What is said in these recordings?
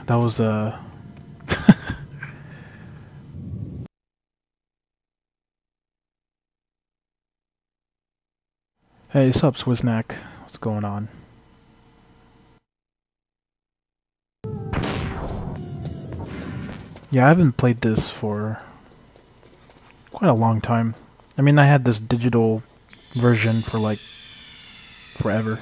that was Hey, sup, Swissnack? What's going on? Yeah, I haven't played this for quite a long time. I mean, I had this digital version for like forever.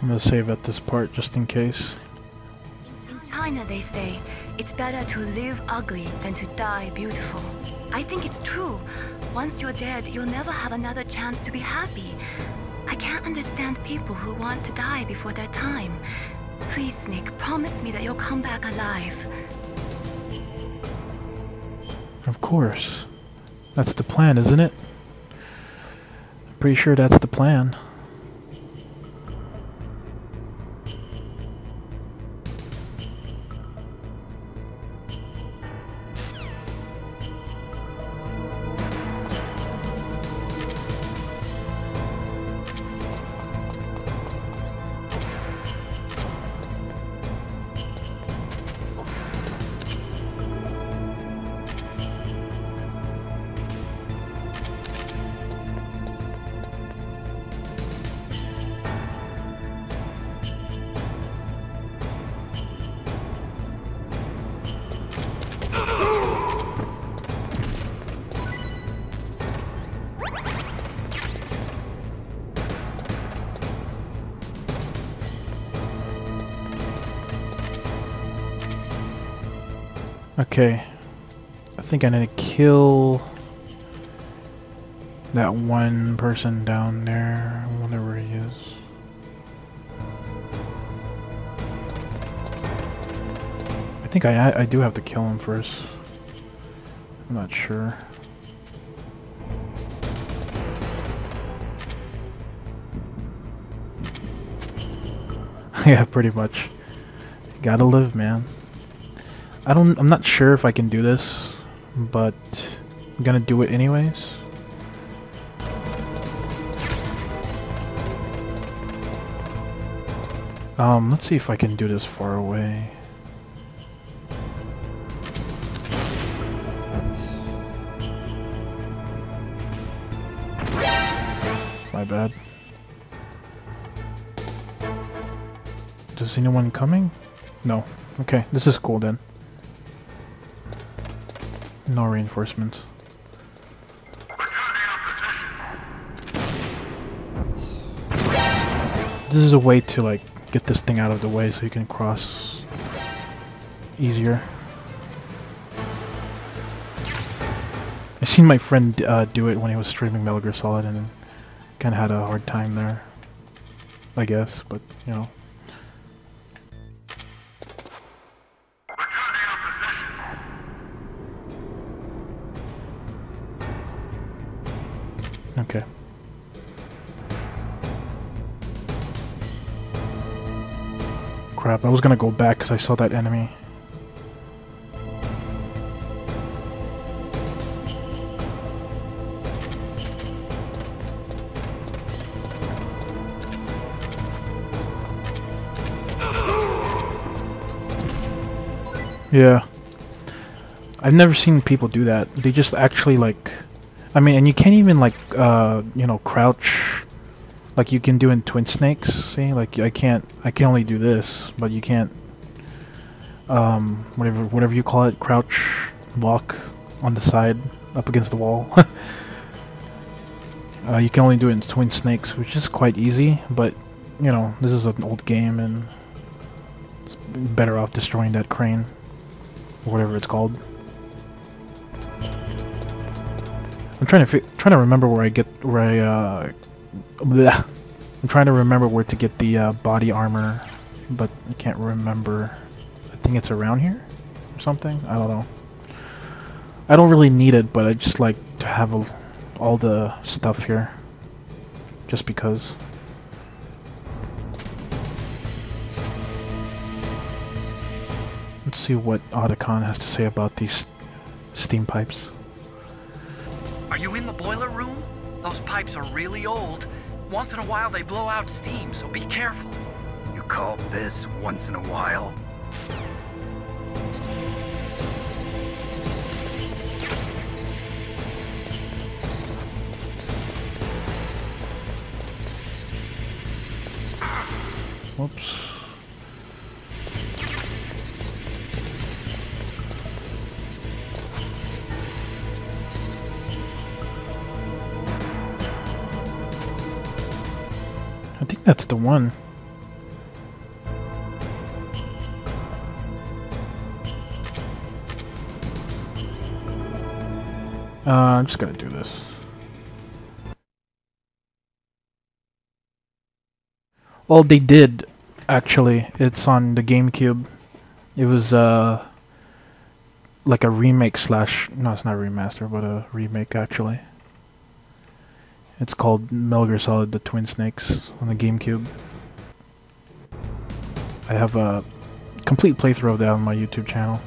I'm gonna save at this part just in case. In China, they say it's better to live ugly than to die beautiful. I think it's true. Once you're dead, you'll never have another chance to be happy. I can't understand people who want to die before their time. Please, Nick, promise me that you'll come back alive. Of course. That's the plan, isn't it? I'm pretty sure that's the plan. Okay, I think I need to kill that one person down there, whatever he is. I think I do have to kill him first. I'm not sure. Yeah, pretty much. Gotta live, man. I'm not sure if I can do this, but I'm gonna do it anyways. Let's see if I can do this far away. My bad. Is anyone coming? No. Okay, this is cool then. No reinforcements. This is a way to like get this thing out of the way so you can cross easier. I seen my friend do it when he was streaming Metal Gear Solid and kind of had a hard time there, I guess, but you know. Okay. Crap, I was gonna go back because I saw that enemy. Yeah. I've never seen people do that. They just actually like... I mean, and you can't even like, you know, crouch like you can do in Twin Snakes. See, like I can only do this, but you can't, whatever you call it, crouch, walk on the side up against the wall. You can only do it in Twin Snakes, which is quite easy, but you know, this is an old game and it's better off destroying that crane, or whatever it's called. I'm trying to remember where I get bleh. I'm trying to remember where to get the body armor, but I can't remember. I think it's around here or something. I don't know. I don't really need it, but I just like to have all the stuff here, just because. Let's see what Otacon has to say about these steam pipes. Are you in the boiler room? Those pipes are really old. Once in a while they blow out steam, so be careful. You call this once in a while? Whoops. I think that's the one. I'm just gonna do this. Well, they did, actually. It's on the GameCube. It was, like a remake slash... No, it's not a remaster, but a remake, actually. It's called Metal Gear Solid: The Twin Snakes on the GameCube. I have a complete playthrough of that on my YouTube channel.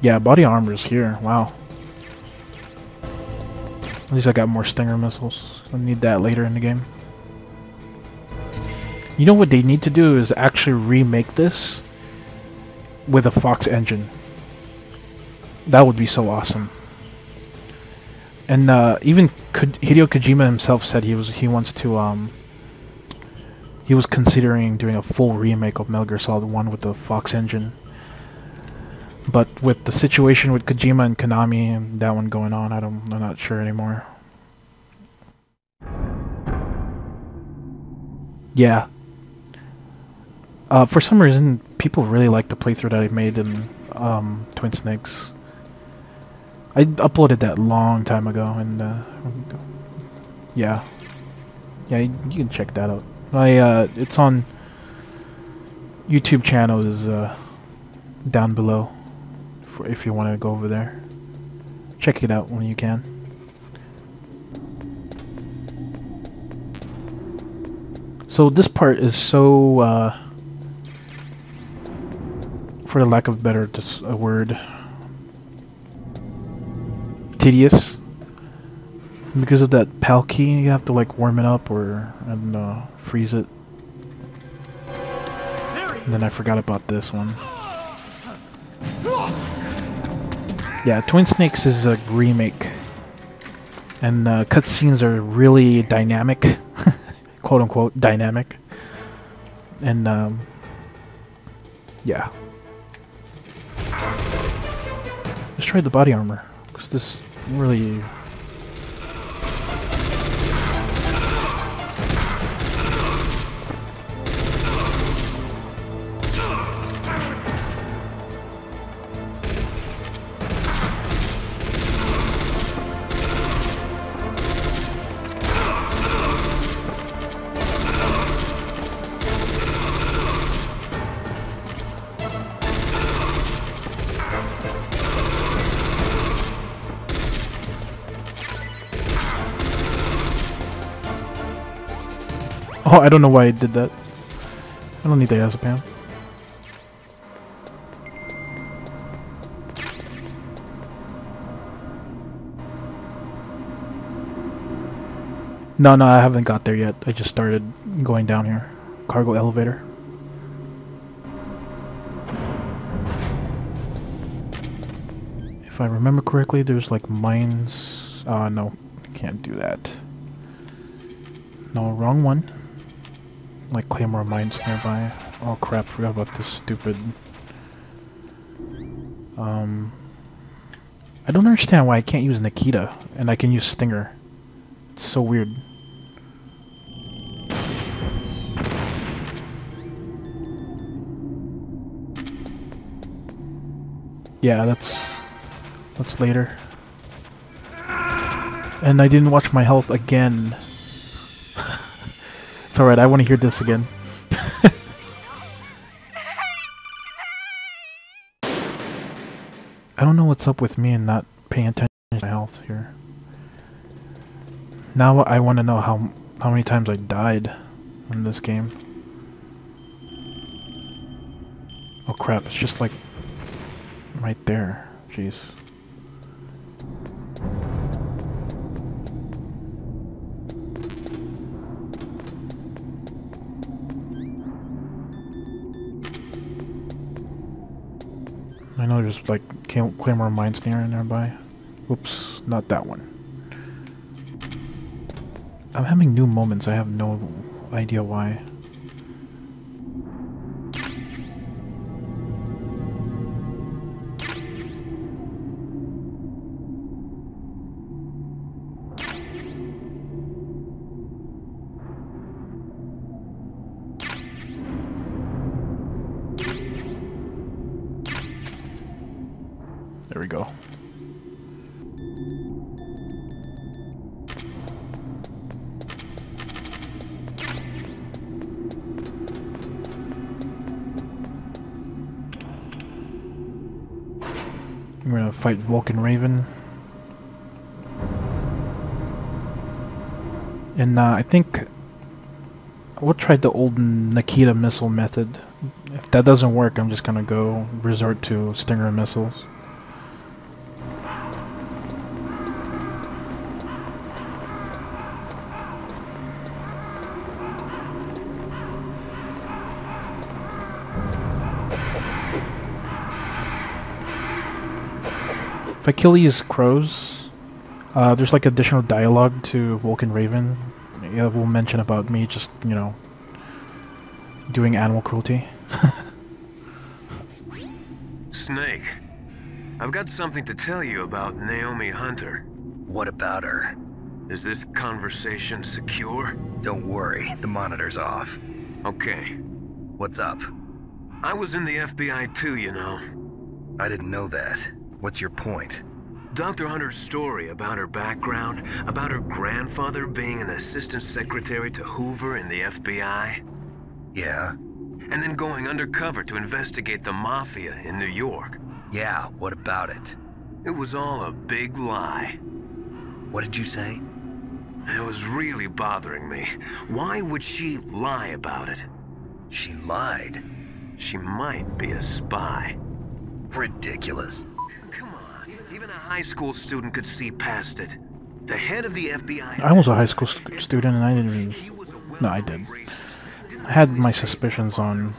Yeah, body armor is here. Wow. At least I got more Stinger missiles. I'll need that later in the game. You know what they need to do is actually remake this with a Fox engine. That would be so awesome. And even Hideo Kojima himself said he wants to he was considering doing a full remake of Metal Gear Solid 1 with the Fox engine. But with the situation with Kojima and Konami and that one going on, I'm not sure anymore. Yeah. For some reason, people really like the playthrough that I made in Twin Snakes. I uploaded that long time ago, and yeah, you can check that out. It's on YouTube channel is down below if you want to go over there. Check it out when you can. So this part is so, for the lack of better a word, tedious. Because of that PAL key, you have to like warm it up and freeze it. And then I forgot about this one. Yeah, Twin Snakes is a remake. And cutscenes are really dynamic. Quote unquote dynamic. And yeah. Let's try the body armor. Because this really... Oh, I don't know why I did that. I don't need the Azapam. No, I haven't got there yet. I just started going down here. Cargo elevator. If I remember correctly, there's like mines. No, I can't do that. No, wrong one. Like Claymore mines nearby. Oh crap, forgot about this stupid... I don't understand why I can't use Nikita and I can use Stinger. It's so weird. Yeah, that's That's later. And I didn't watch my health again. It's alright, I want to hear this again. I don't know what's up with me and not paying attention to my health here. Now I want to know how many times I died in this game. Oh crap, it's just like right there. Jeez. I know there's like Claymore Mines nearby. Oops, not that one. I'm having new moments, I have no idea why. There we go. We're gonna fight Vulcan Raven. And I think we'll try the old Nikita missile method. If that doesn't work, I'm just gonna go resort to Stinger missiles. If I kill these crows, there's like additional dialogue to Vulcan Raven. Yeah, we'll mention about me just, you know, doing animal cruelty. Snake, I've got something to tell you about Naomi Hunter. What about her? Is this conversation secure? Don't worry, the monitor's off. Okay. What's up? I was in the FBI too, you know. I didn't know that. What's your point? Dr. Hunter's story about her background, about her grandfather being an assistant secretary to Hoover in the FBI. Yeah? And then going undercover to investigate the Mafia in New York. Yeah, what about it? It was all a big lie. What did you say? It was really bothering me. Why would she lie about it? She lied. She might be a spy. Ridiculous. Come on, even a high school student could see past it. The head of the FBI... I was a high school student and I didn't even... No, I did. I had my suspicions on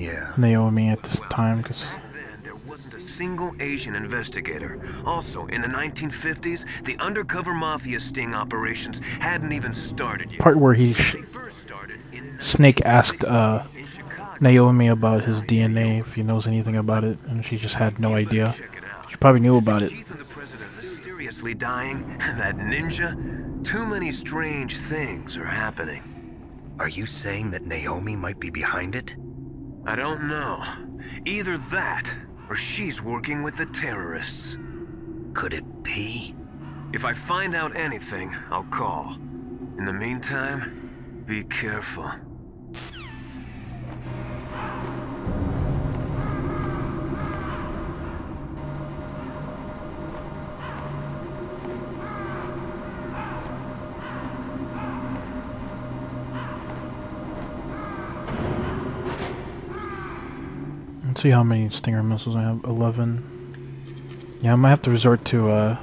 Yeah. Naomi at this time, because... Back then, there wasn't a single Asian investigator. Also, in the 1950s, the undercover Mafia sting operations hadn't even started yet. Part where he... They first started in Snake asked, 1966 in Chicago. Naomi about his DNA, if he knows anything about it, and she just had no idea. She probably knew about it. The chief and the president mysteriously dying, and that ninja? Too many strange things are happening. Are you saying that Naomi might be behind it? I don't know. Either that, or she's working with the terrorists. Could it be? If I find out anything, I'll call. In the meantime, be careful. Let's see how many Stinger missiles I have. 11. Yeah, I might have to resort to,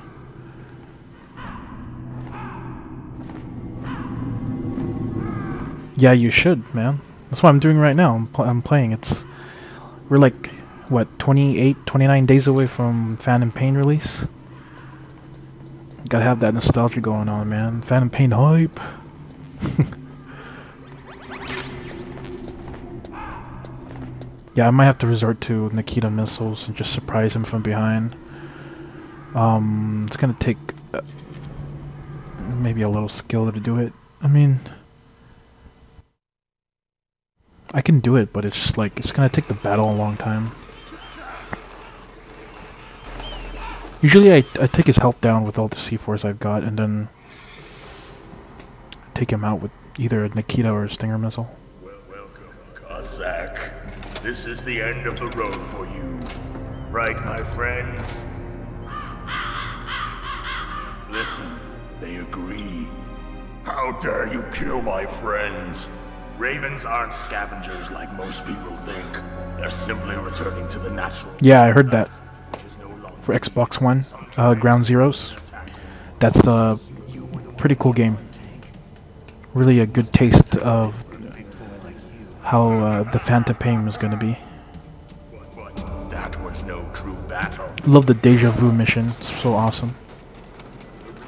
Yeah, you should, man. That's what I'm doing right now. I'm playing. We're like, what, 28, 29 days away from Phantom Pain release? Gotta have that nostalgia going on, man. Phantom Pain hype. Yeah, I might have to resort to Nikita missiles and just surprise him from behind. It's gonna take maybe a little skill to do it. I mean, I can do it, but it's just like, it's gonna take the battle a long time. Usually I take his health down with all the C4s I've got, and then take him out with either a Nikita or a Stinger missile. Welcome, Cossack. This is the end of the road for you. Right, my friends? Listen, they agree. How dare you kill my friends? Ravens aren't scavengers like most people think. They're simply returning to the natural... Yeah, I heard that. For Xbox One, Ground Zeroes. That's a pretty cool game. Really a good taste of how the Phantom Pain was going to be. But that was no true battle. Love the Deja Vu mission. It's so awesome.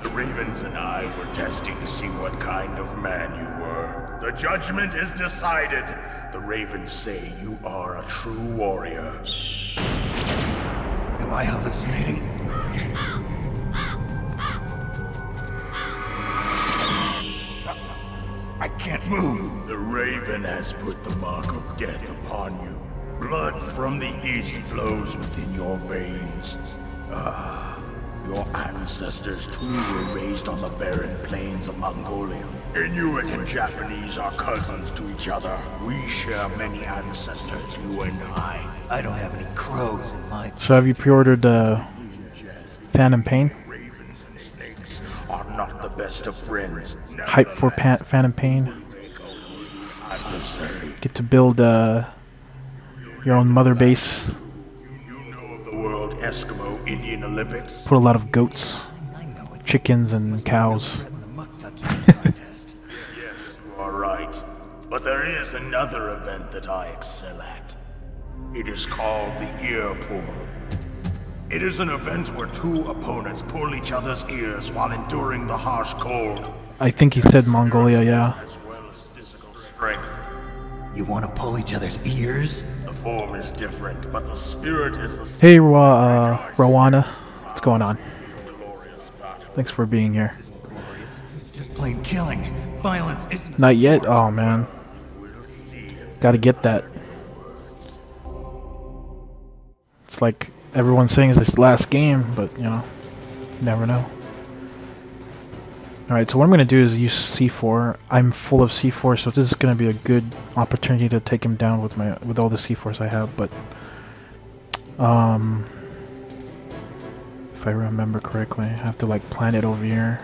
The Ravens and I were testing to see what kind of man you were. The judgment is decided. The Ravens say you are a true warrior. Am I hallucinating? I can't move. The Raven has put the mark of death upon you. Blood from the east flows within your veins. Ah, your ancestors too were raised on the barren plains of Mongolia. Inuit and Japanese are cousins to each other. We share many ancestors, you and I. I don't have any crows in my... So have you pre-ordered Phantom Pain? Ravens and snakes are not the best of friends. Hype for Phantom Pain. Adversary. Get to build your own mother base. You know of the World Eskimo Indian Olympics? Put a lot of goats, chickens, and cows. Yes, you are right. But there is another event that I excel at. It is called the ear pull. It is an event where two opponents pull each other's ears while enduring the harsh cold. I think he said Mongolia, yeah. As well as physical strength. You want to pull each other's ears? The form is different, but the spirit is the same. Hey, Rawana. What's going on? Thanks for being here. It's just plain killing. Violence isn't... Not yet? Oh, man. Gotta get that. It's like everyone's saying it's this last game, but, you know, you never know. Alright, so what I'm going to do is use C4. I'm full of C4, so this is going to be a good opportunity to take him down with all the C4s I have, but... if I remember correctly, I have to, like, plant it over here.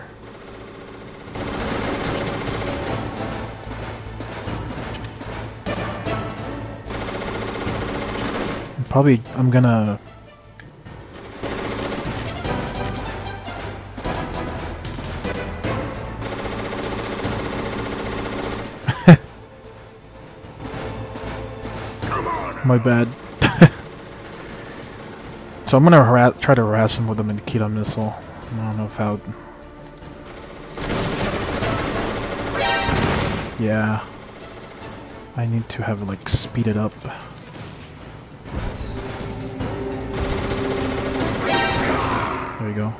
Probably, I'm gonna... My bad. So I'm gonna try to harass him with a Nikita missile. I don't know if how... Yeah. I need to have it, like, speed it up. There we go.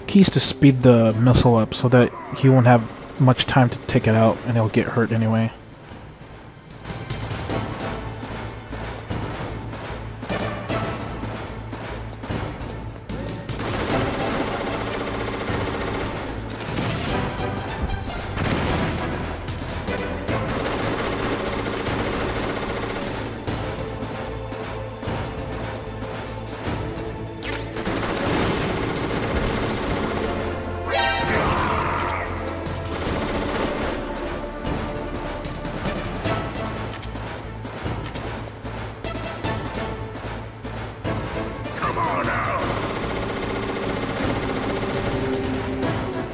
Keys to speed the missile up so that he won't have much time to take it out and he'll get hurt anyway.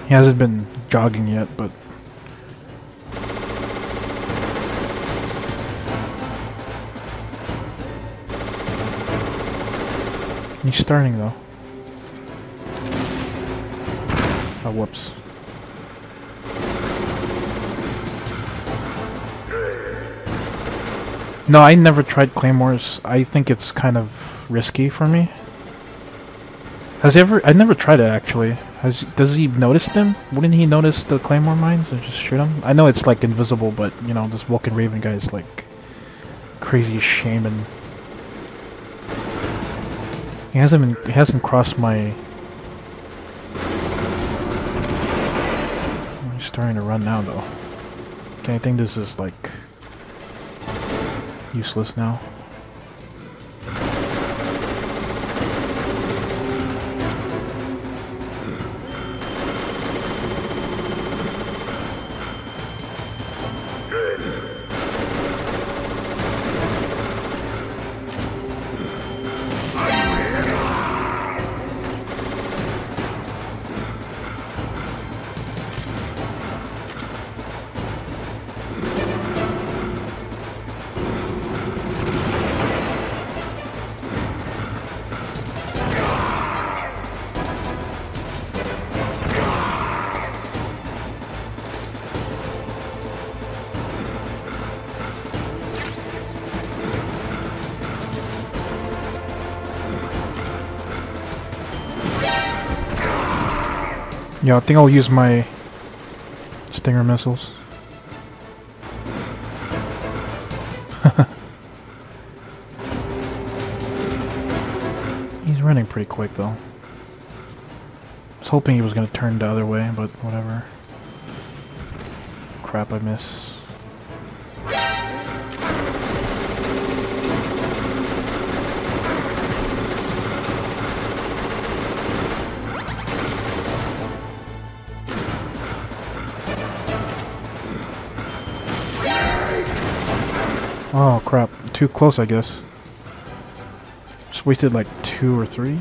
He hasn't been jogging yet, but... He's starting though. Oh, whoops. No, I never tried Claymores. I think it's kind of risky for me. I never tried it actually. Does he notice them? Wouldn't he notice the claymore mines and just shoot them? I know it's like invisible, but you know this Vulcan Raven guy is like crazy shaman. He hasn't crossed my. He's starting to run now though. Okay, I think this is like useless now. Yeah, I think I'll use my Stinger missiles. He's running pretty quick though. I was hoping he was gonna turn the other way, but whatever. Crap, I miss. Oh crap, too close I guess. Just wasted like 2 or 3.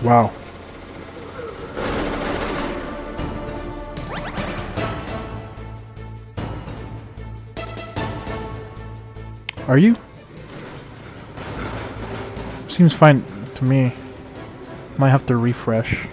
Wow. Are you? Seems fine to me. Might have to refresh.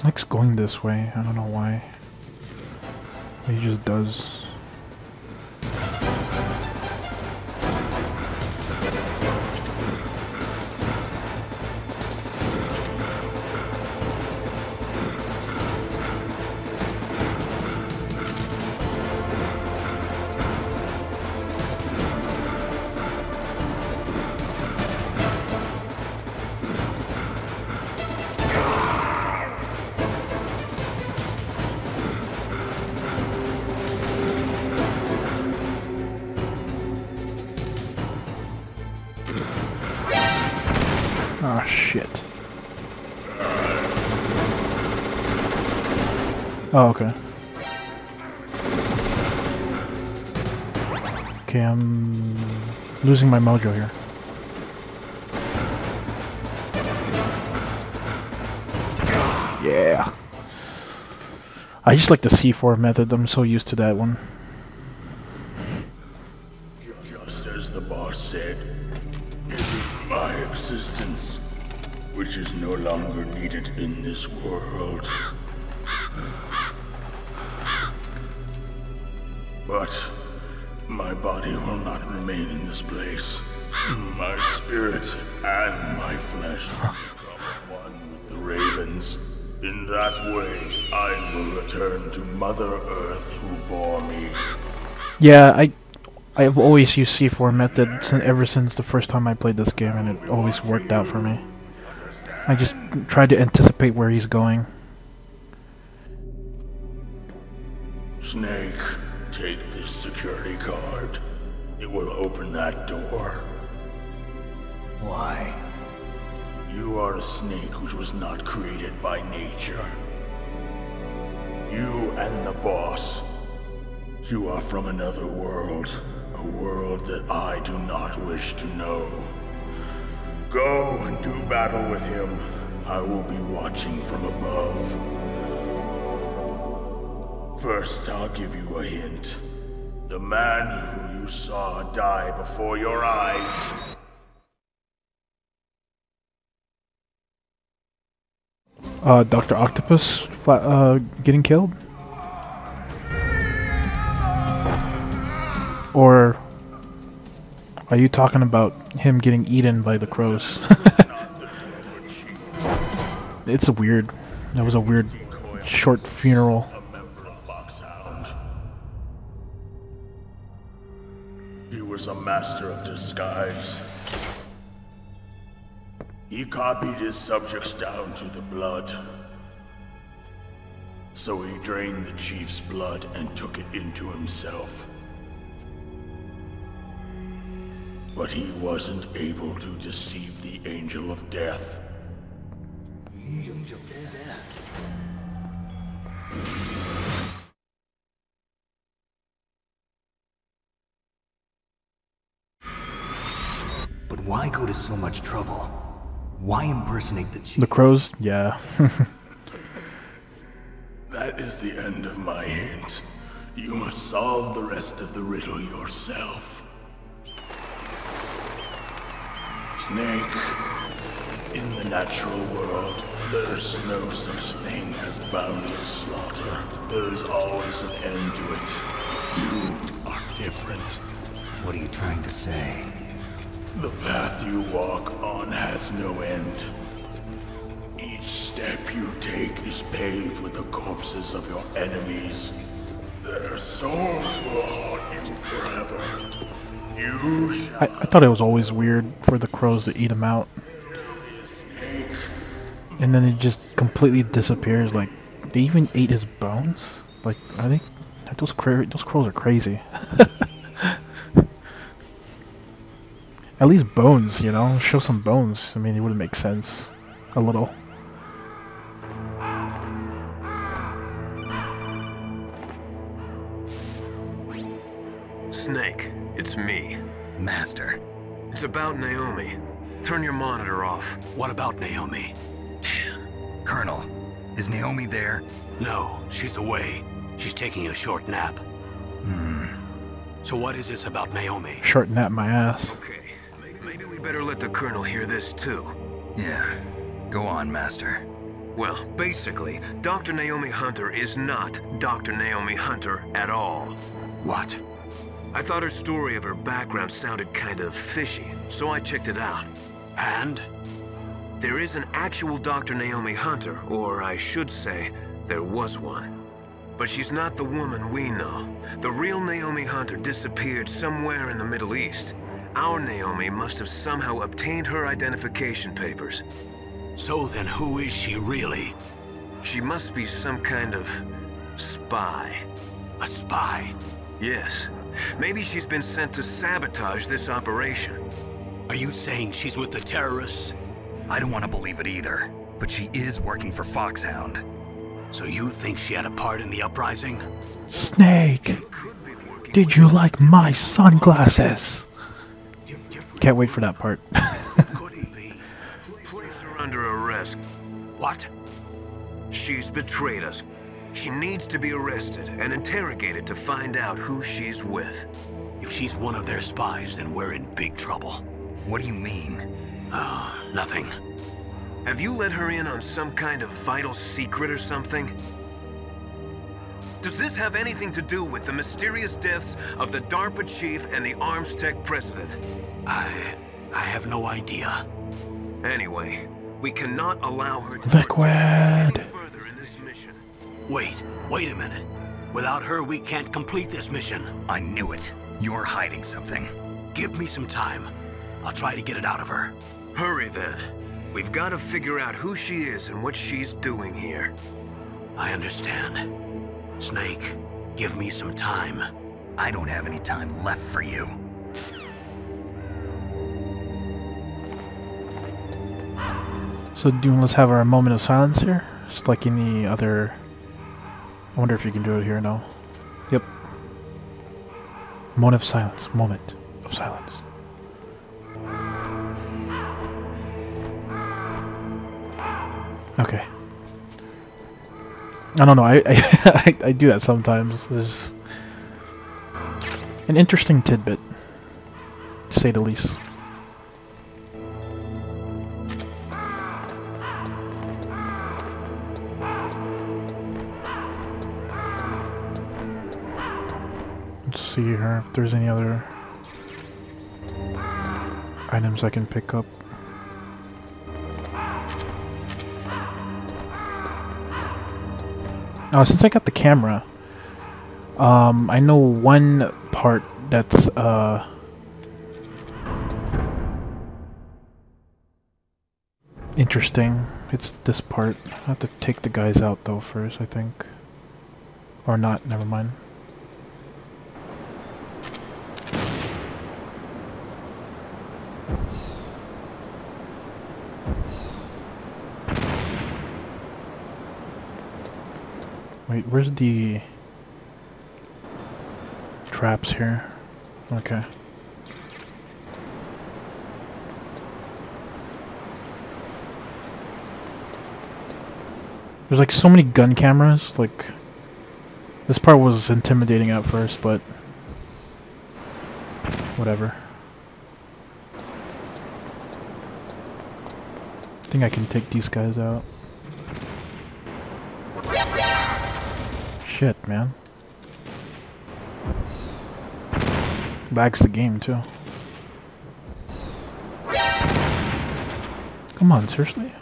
Likes going this way. I don't know why. He just does. Ah, shit. Oh, okay. Okay, I'm losing my mojo here. Yeah. I just like the C4 method. I'm so used to that one. Just as the boss said, it is my existence which is no longer needed in this world. But my body will not remain in this place. My spirit and my flesh will become one with the ravens. In that way, I will return to Mother Earth who bore me. Yeah, I've always used C4 method ever since the first time I played this game, and it always worked out for me. I just tried to anticipate where he's going. Snake, take this security card. It will open that door. Why? You are a snake which was not created by nature. You and the boss. You are from another world. A world that I do not wish to know. Go and do battle with him. I will be watching from above. First, I'll give you a hint. The man who you saw die before your eyes. Dr. Octopus getting killed? Or are you talking about him getting eaten by the crows? It's a weird. That was a weird short funeral. He was a master of disguise. He copied his subjects down to the blood. So he drained the chief's blood and took it into himself. But he wasn't able to deceive the Angel of Death. But why go to so much trouble? Why impersonate the chief? The crows? Yeah. That is the end of my hint. You must solve the rest of the riddle yourself. Snake, in the natural world, there's no such thing as boundless slaughter. There's always an end to it. But you are different. What are you trying to say? The path you walk on has no end. Each step you take is paved with the corpses of your enemies. Their souls will haunt you forever. You shall I thought it was always weird for the crows to eat him out. snake. And then it just completely disappears. Like, they even ate his bones? Like, I think those crows are crazy. At least bones, you know? Show some bones. I mean, it would make sense. A little. Snake, it's me. Master. It's about Naomi. Turn your monitor off. What about Naomi? Colonel, is Naomi there? No, she's away. She's taking a short nap. So what is this about Naomi? Short nap my ass. Okay, maybe we better let the Colonel hear this too. Yeah. Go on, Master. Well, basically, Dr. Naomi Hunter is not Dr. Naomi Hunter at all. What? I thought her story of her background sounded kind of fishy, so I checked it out. And? There is an actual Dr. Naomi Hunter, or I should say, there was one. But she's not the woman we know. The real Naomi Hunter disappeared somewhere in the Middle East. Our Naomi must have somehow obtained her identification papers. So then who is she really? She must be some kind of spy. A spy? Yes. Maybe she's been sent to sabotage this operation. Are you saying she's with the terrorists? I don't want to believe it either, but she is working for Foxhound. So you think she had a part in the uprising? Snake! Did you like my sunglasses? Can't wait for that part. Couldn't be. Place her under arrest. What? She's betrayed us. She needs to be arrested and interrogated to find out who she's with. If she's one of their spies, then we're in big trouble. What do you mean? Nothing. Have you let her in on some kind of vital secret or something? Does this have anything to do with the mysterious deaths of the DARPA chief and the Armstech president? I have no idea. Anyway, we cannot allow her to Liquid. any further in this mission. Wait a minute. Without her, we can't complete this mission. I knew it. You're hiding something. Give me some time. I'll try to get it out of her. Hurry then. We've got to figure out who she is and what she's doing here. I understand. Snake, give me some time. I don't have any time left for you. So, let's have our moment of silence here. Just like any other. I wonder if you can do it here. No. Yep. Moment of silence. Moment of silence. Okay. I don't know, I do that sometimes. There's an interesting tidbit, to say the least. Let's see here if there's any other items I can pick up. Since I got the camera, I know one part that's interesting. It's this part. I have to take the guys out though first, I think. Or not, never mind. Wait, where's the traps here? Okay. There's like so many gun cameras, like this part was intimidating at first, but whatever. I think I can take these guys out. Shit, man. Lags the game too. Come on, seriously?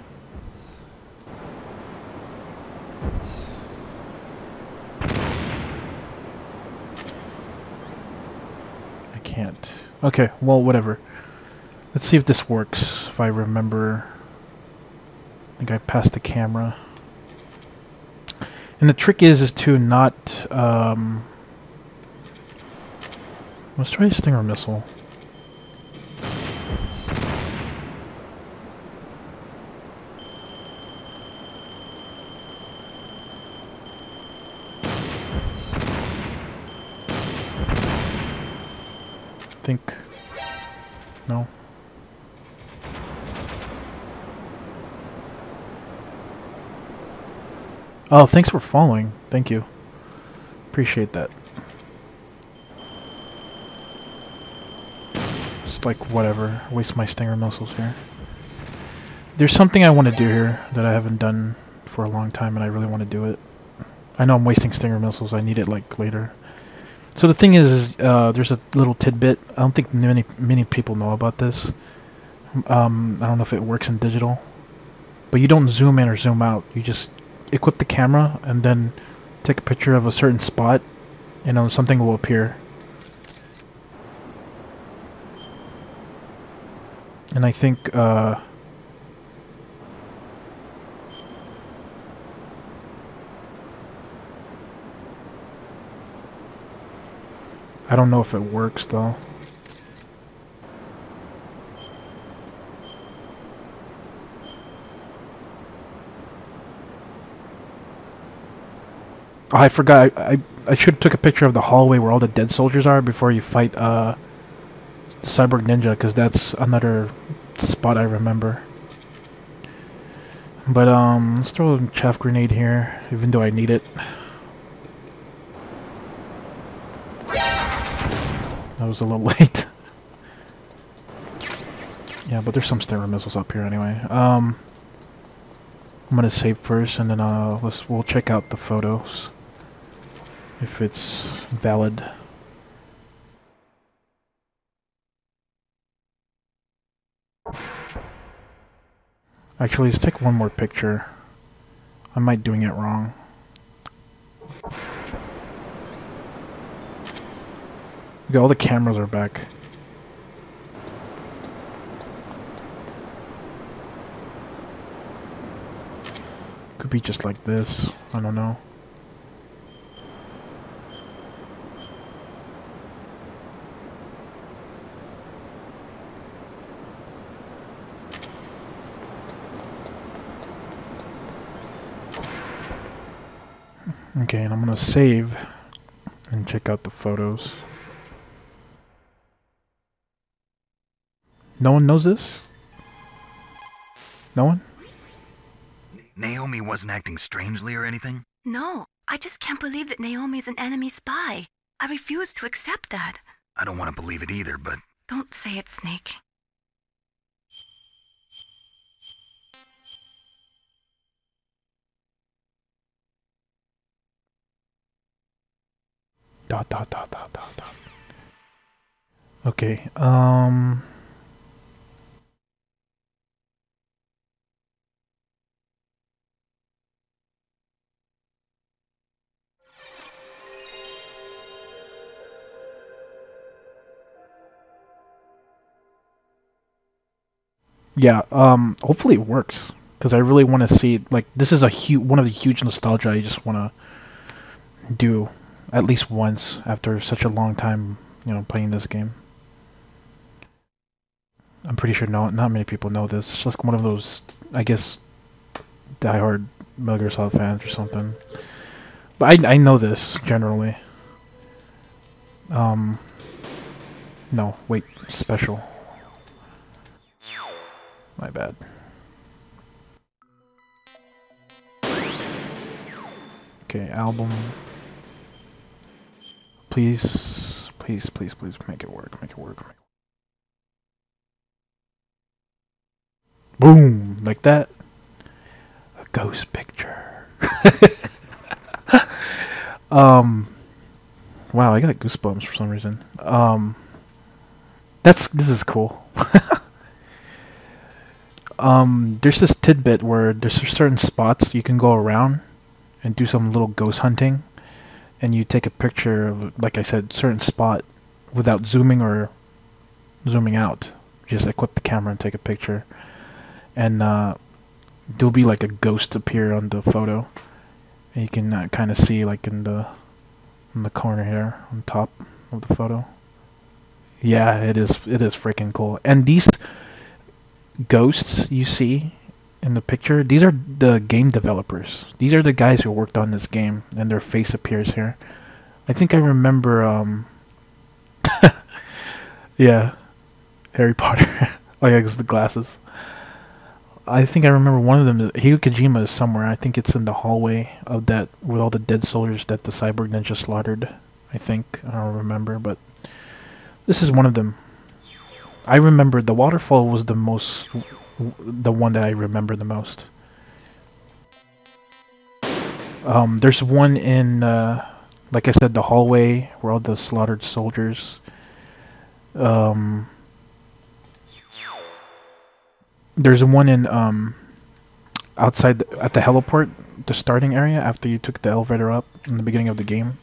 I can't. Okay, well, whatever. Let's see if this works, if I remember. I think I passed the camera. And the trick is to not, let's try a Stinger missile. Think, no. Oh, thanks for following. Thank you. Appreciate that. Just like whatever. Waste my Stinger missiles here. There's something I want to do here that I haven't done for a long time, and I really want to do it. I know I'm wasting Stinger missiles. I need it like later. So the thing is there's a little tidbit. I don't think many people know about this. I don't know if it works in digital, but you don't zoom in or zoom out. You just equip the camera and then take a picture of a certain spot, and something will appear. And I think I don't know if it works though. Oh, I forgot. I should have took a picture of the hallway where all the dead soldiers are before you fight the Cyborg Ninja, because that's another spot I remember. But let's throw a chaff grenade here, even though I need it. That was a little late. Yeah, but there's some Stinger missiles up here anyway. I'm gonna save first, and then we'll check out the photos if it's valid. Actually, let's take one more picture. I might doing it wrong. Okay, all the cameras are back. Could be just like this. I don't know. Okay, and I'm gonna save and check out the photos. No one knows this? No one? Naomi wasn't acting strangely or anything? No, I just can't believe that Naomi's an enemy spy. I refuse to accept that. I don't want to believe it either, but... Don't say it, Snake. Dot dot dot dot dot dot. Okay, yeah, hopefully it works, because I really want to see, like, this is a one of the huge nostalgia I just want to do at least once after such a long time, you know, playing this game. I'm pretty sure not many people know this. It's just one of those, I guess, diehard Metal Gear Solid fans or something. But I know this, generally. No, wait, special. My bad. Okay, album. Please, please, please, please, make it work, make it work. Boom! Like that. A ghost picture. Wow, I got goosebumps for some reason. This is cool. There's this tidbit where there's certain spots you can go around and do some little ghost hunting, and you take a picture of, like I said, certain spot without zooming or zooming out. Just equip the camera and take a picture, and there'll be like a ghost appear on the photo, and you can kind of see like in the corner here on top of the photo. Yeah, it is freaking cool. And these ghosts you see in the picture, these are the game developers. These are the guys who worked on this game, and their face appears here. I think I remember, yeah, Harry Potter. Oh yeah, it's the glasses. I think I remember one of them. Hideo Kojima is somewhere. I think it's in the hallway of that, with all the dead soldiers that the Cyborg Ninja slaughtered. I think. I don't remember, but this is one of them. I remember the waterfall was the one that I remember the most. There's one in, like I said, the hallway where all the slaughtered soldiers. There's one in outside at the heliport, the starting area after you took the elevator up in the beginning of the game.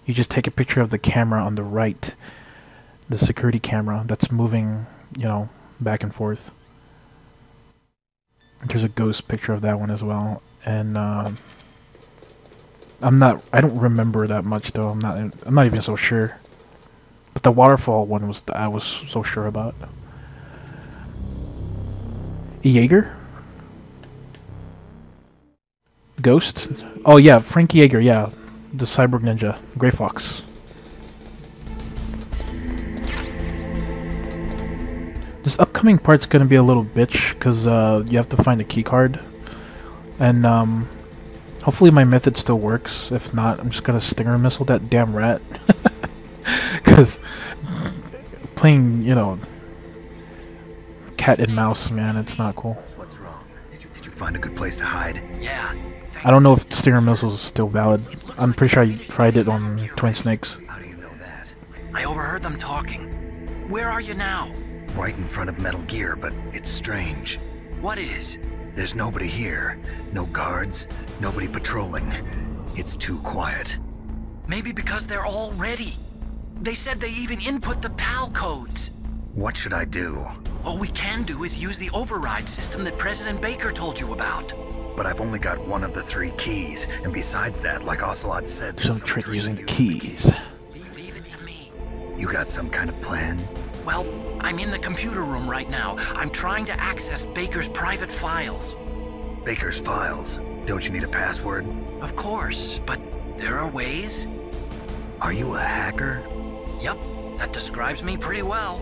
You just take a picture of the camera on the right, the security camera that's moving, you know, back and forth. There's a ghost picture of that one as well, and I don't remember that much though. I'm not even so sure. But the waterfall one I was so sure about. Jaeger? Ghost? Oh yeah, Frank Jaeger, yeah. The Cyborg Ninja, Grey Fox. This upcoming part's gonna be a little bitch, because you have to find a key card. And hopefully my method still works. If not, I'm just gonna Stinger Missile that damn rat. Because playing, you know, cat and mouse, man, it's not cool. What's wrong? Did you find a good place to hide? Yeah. I don't know if Stinger Missile is still valid. I'm pretty sure I tried it on Twin Snakes. How do you know that? I overheard them talking. Where are you now? Right in front of Metal Gear, but it's strange. What is? There's nobody here. No guards, nobody patrolling. It's too quiet. Maybe because they're all ready. They said they even input the PAL codes. What should I do? All we can do is use the override system that President Baker told you about. But I've only got one of the 3 keys, and besides that, like Ocelot said, There's no trick using the keys. Leave it to me. You got some kind of plan? Well, I'm in the computer room right now. I'm trying to access Baker's private files. Baker's files? Don't you need a password? Of course, but there are ways. Are you a hacker? Yep, that describes me pretty well.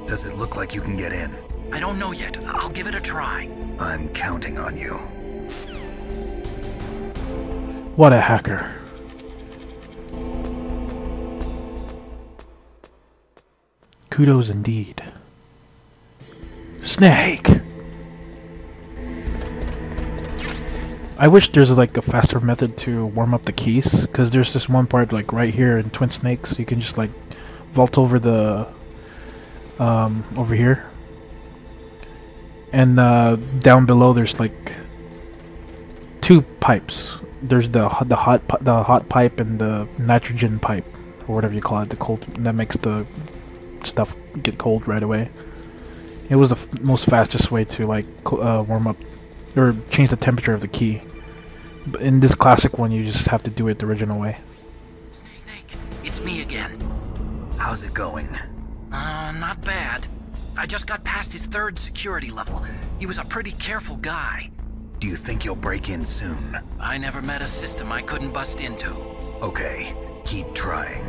Does it look like you can get in? I don't know yet. I'll give it a try. I'm counting on you. What a hacker. Kudos indeed. Snake! I wish there's like a faster method to warm up the keys, because there's this one part like right here in Twin Snakes, you can just like vault over the over here, and down below there's like 2 pipes. There's the hot pipe and the nitrogen pipe, or whatever you call it, the cold that makes the stuff get cold right away. It was the most fastest way to like warm up or change the temperature of the key. But in this classic one, you just have to do it the original way. Snake, it's me again. How's it going? Not bad. I just got past his 3rd security level. He was a pretty careful guy. Do you think you'll break in soon? I never met a system I couldn't bust into. Okay, keep trying.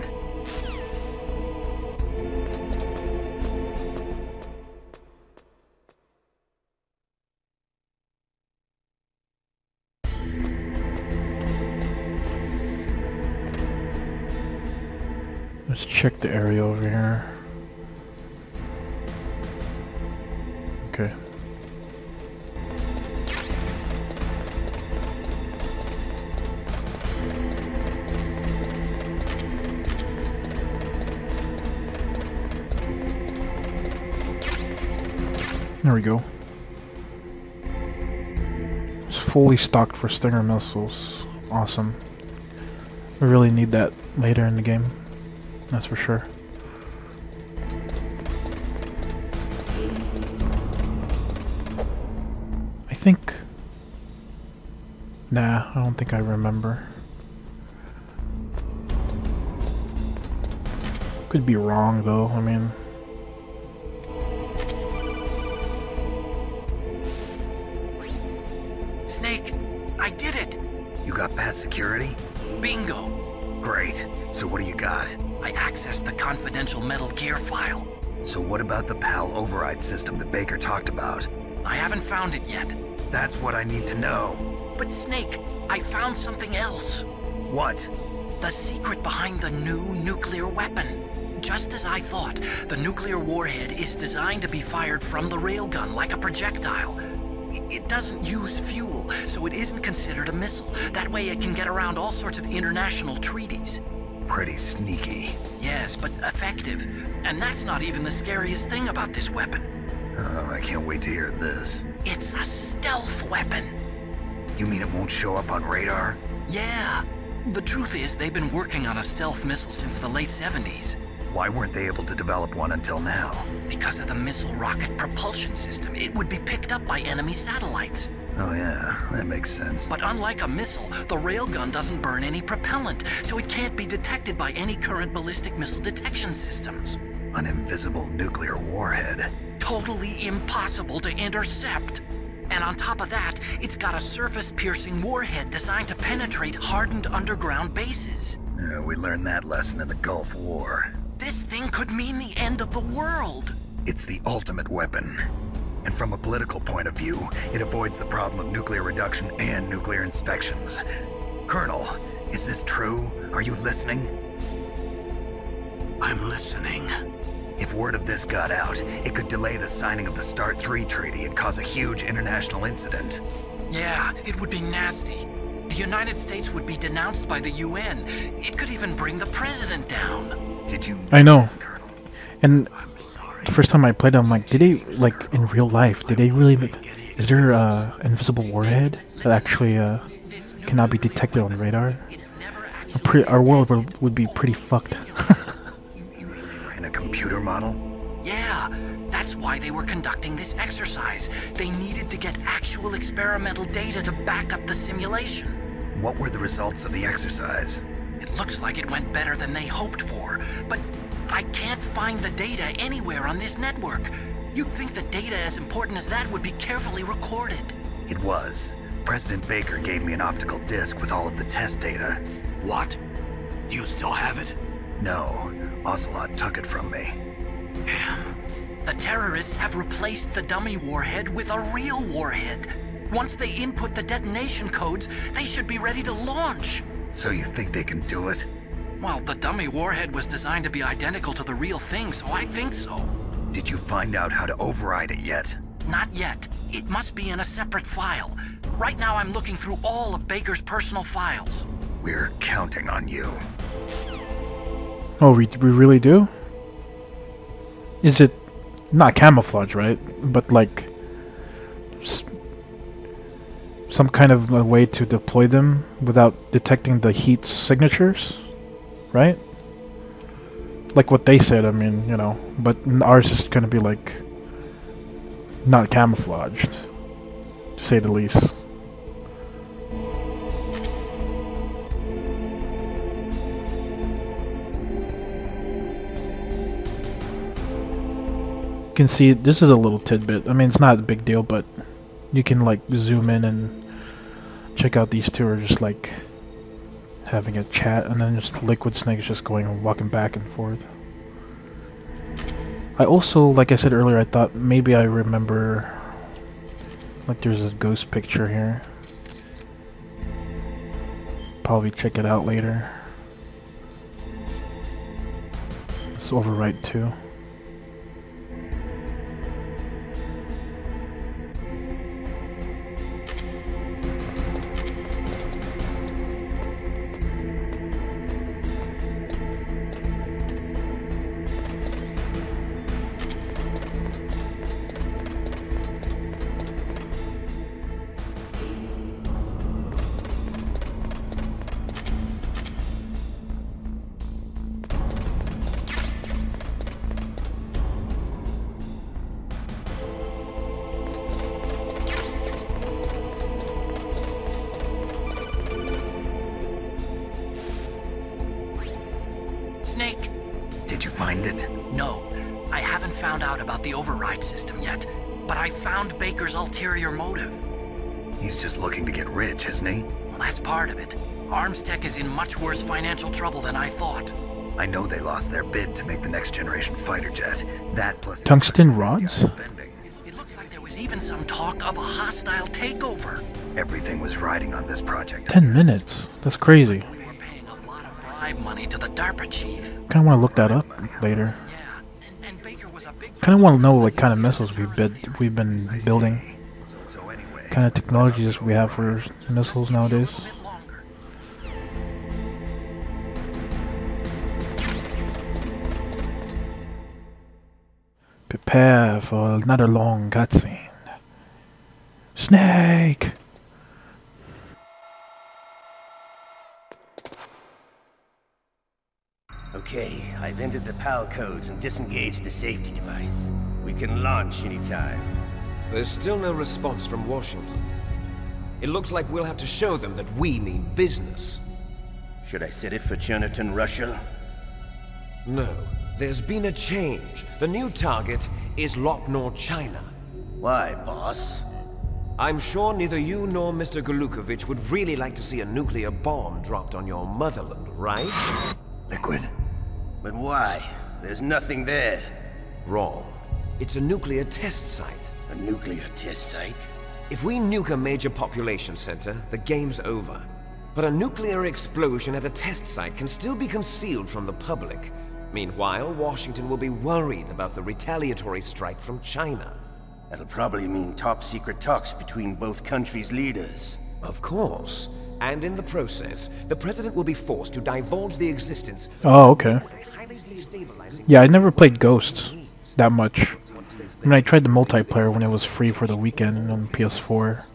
Let's check the area over here. Okay. There we go. It's fully stocked for Stinger missiles. Awesome. We really need that later in the game. That's for sure. I think... Nah, I don't think I remember. Could be wrong though, I mean... Snake, I did it! You got past security? Bingo! Great. So what do you got? I accessed the confidential Metal Gear file. So what about the PAL override system that Baker talked about? I haven't found it yet. That's what I need to know. But Snake, I found something else. What? The secret behind the new nuclear weapon. Just as I thought, the nuclear warhead is designed to be fired from the railgun like a projectile. It doesn't use fuel, so it isn't considered a missile. That way it can get around all sorts of international treaties. Pretty sneaky. Yes, but effective. And that's not even the scariest thing about this weapon. Oh, I can't wait to hear this. It's a stealth weapon. You mean it won't show up on radar? Yeah. The truth is, they've been working on a stealth missile since the late 70s. Why weren't they able to develop one until now? Because of the missile rocket propulsion system, it would be picked up by enemy satellites. Oh yeah, that makes sense. But unlike a missile, the railgun doesn't burn any propellant, so it can't be detected by any current ballistic missile detection systems. An invisible nuclear warhead. Totally impossible to intercept. And on top of that, it's got a surface-piercing warhead designed to penetrate hardened underground bases. We learned that lesson in the Gulf War. This thing could mean the end of the world. It's the ultimate weapon. And from a political point of view, it avoids the problem of nuclear reduction and nuclear inspections. Colonel, is this true? Are you listening? I'm listening. If word of this got out, it could delay the signing of the START 3 treaty and cause a huge international incident. Yeah, it would be nasty. The United States would be denounced by the UN. It could even bring the president down. Did you... I know. And the first time I played them, I'm like, did they, like, in real life, did they really... Is there an invisible warhead that actually cannot be detected on radar? Our world would be pretty fucked. In a computer model? Yeah, that's why they were conducting this exercise. They needed to get actual experimental data to back up the simulation. What were the results of the exercise? It looks like it went better than they hoped for, but I can't find the data anywhere on this network. You'd think that data as important as that would be carefully recorded. It was. President Baker gave me an optical disc with all of the test data. What? Do you still have it? No, Ocelot took it from me. The terrorists have replaced the dummy warhead with a real warhead. Once they input the detonation codes, they should be ready to launch. So you think they can do it? Well, the dummy warhead was designed to be identical to the real thing, so I think so. Did you find out how to override it yet? Not yet. It must be in a separate file. Right now I'm looking through all of Baker's personal files. We're counting on you. Oh, we really do? Is it not camouflage, right? But like some kind of a way to deploy them without detecting the heat signatures, right? Like what they said, I mean, you know, but ours is gonna be like not camouflaged, to say the least. You can see this is a little tidbit. I mean, it's not a big deal, but you can like zoom in and check out these two are just like having a chat, and then just Liquid Snake is just going and walking back and forth. I also, like I said earlier, I thought maybe I remember like there's a ghost picture here. Probably check it out later. Let's overwrite too. Snake! Did you find it? No, I haven't found out about the override system yet, but I found Baker's ulterior motive. He's just looking to get rich, isn't he? Well, that's part of it. Armstech is in much worse financial trouble than I thought. I know they lost their bid to make the next generation fighter jet. That plus Tungsten rods? It looks like there was even some talk of a hostile takeover. Everything was riding on this project. 10 minutes? That's crazy. We were paying a lot of bribe money to the DARPA chief. Kinda wanna look that up later. Yeah, and Baker was a big... Kinda wanna know what kind of missiles we've been building. So anyway, Kind of technologies we have for missiles nowadays. Prepare for another long cutscene. Snake! Okay, I've entered the PAL codes and disengaged the safety device. We can launch anytime. There's still no response from Washington. It looks like we'll have to show them that we mean business. Should I set it for Cherniton, Russia? No, there's been a change. The new target is Lopnor, China. Why, boss? I'm sure neither you nor Mr. Golukovich would really like to see a nuclear bomb dropped on your motherland, right? Liquid. But why? There's nothing there. Wrong. It's a nuclear test site. A nuclear test site? If we nuke a major population center, the game's over. But a nuclear explosion at a test site can still be concealed from the public. Meanwhile, Washington will be worried about the retaliatory strike from China. That'll probably mean top-secret talks between both countries' leaders. Of course. And in the process, the president will be forced to divulge the existence Oh, okay. of a highly destabilizing... Yeah, I never played Ghosts that much. I mean, I tried the multiplayer when it was free for the weekend on PS4.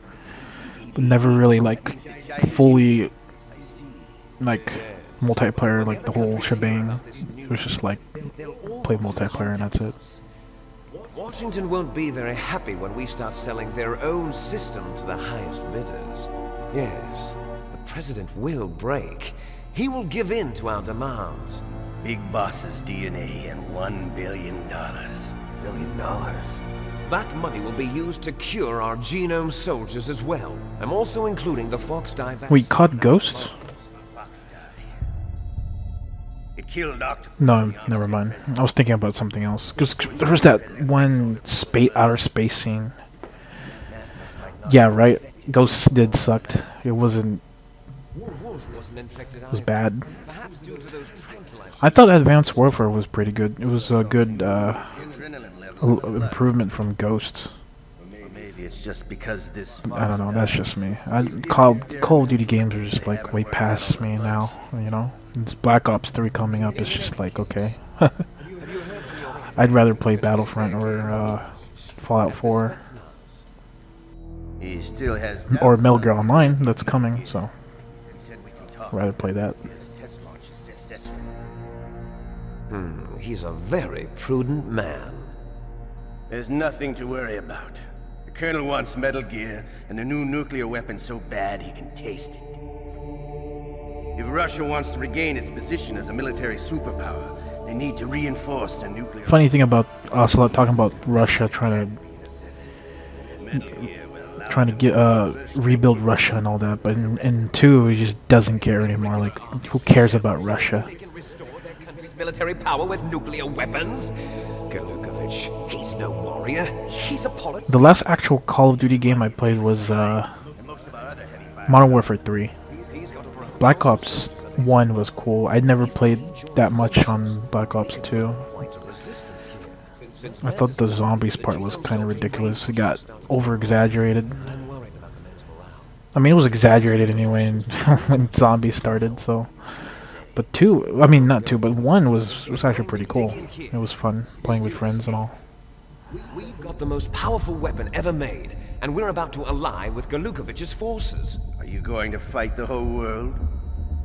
But never really, like, fully, like, multiplayer, like, the whole shebang. It was just, like, play multiplayer and that's it. Washington won't be very happy when we start selling their own system to the highest bidders. Yes, the president will break. He will give in to our demands. Big Boss's DNA and $1 billion. $1 billion? That money will be used to cure our genome soldiers as well. I'm also including the Foxdie vaccine. We caught Ghosts? It killed Octopus. No, never mind. I was thinking about something else. Because there was that one outer space scene. Yeah, right. Ghosts did sucked. It wasn't. It was bad. I thought Advanced Warfare was pretty good. It was a good improvement from Ghosts. Maybe it's just because this. I don't know. That's just me. Call of Duty games are just like way past me now. You know, it's Black Ops 3 coming up. It's just like okay. I'd rather play Battlefront or Fallout 4 He still has or Metal Gear Online that's coming. So I'd rather play that. He's a very prudent man. There's nothing to worry about. The Colonel wants Metal Gear and a new nuclear weapon so bad he can taste it. If Russia wants to regain its position as a military superpower, they need to reinforce their nuclear... Funny thing about Ocelot talking about Russia trying to get rebuild Russia and all that, but in 2 he just doesn't care anymore. Like, who cares about Russia? They can restore their country's military power with nuclear weapons. Galukovich, he's no warrior. He's a politician. The last actual Call of Duty game I played was Modern Warfare 3. Black Ops 1 was cool. I'd never played that much on Black Ops 2. I thought the zombies part was kind of ridiculous. It got over-exaggerated. I mean, it was exaggerated anyway when zombies started, so... But 2, I mean, not 2, but 1 was actually pretty cool. It was fun, playing with friends and all. We've got the most powerful weapon ever made, and we're about to ally with Galukovich's forces. Are you going to fight the whole world?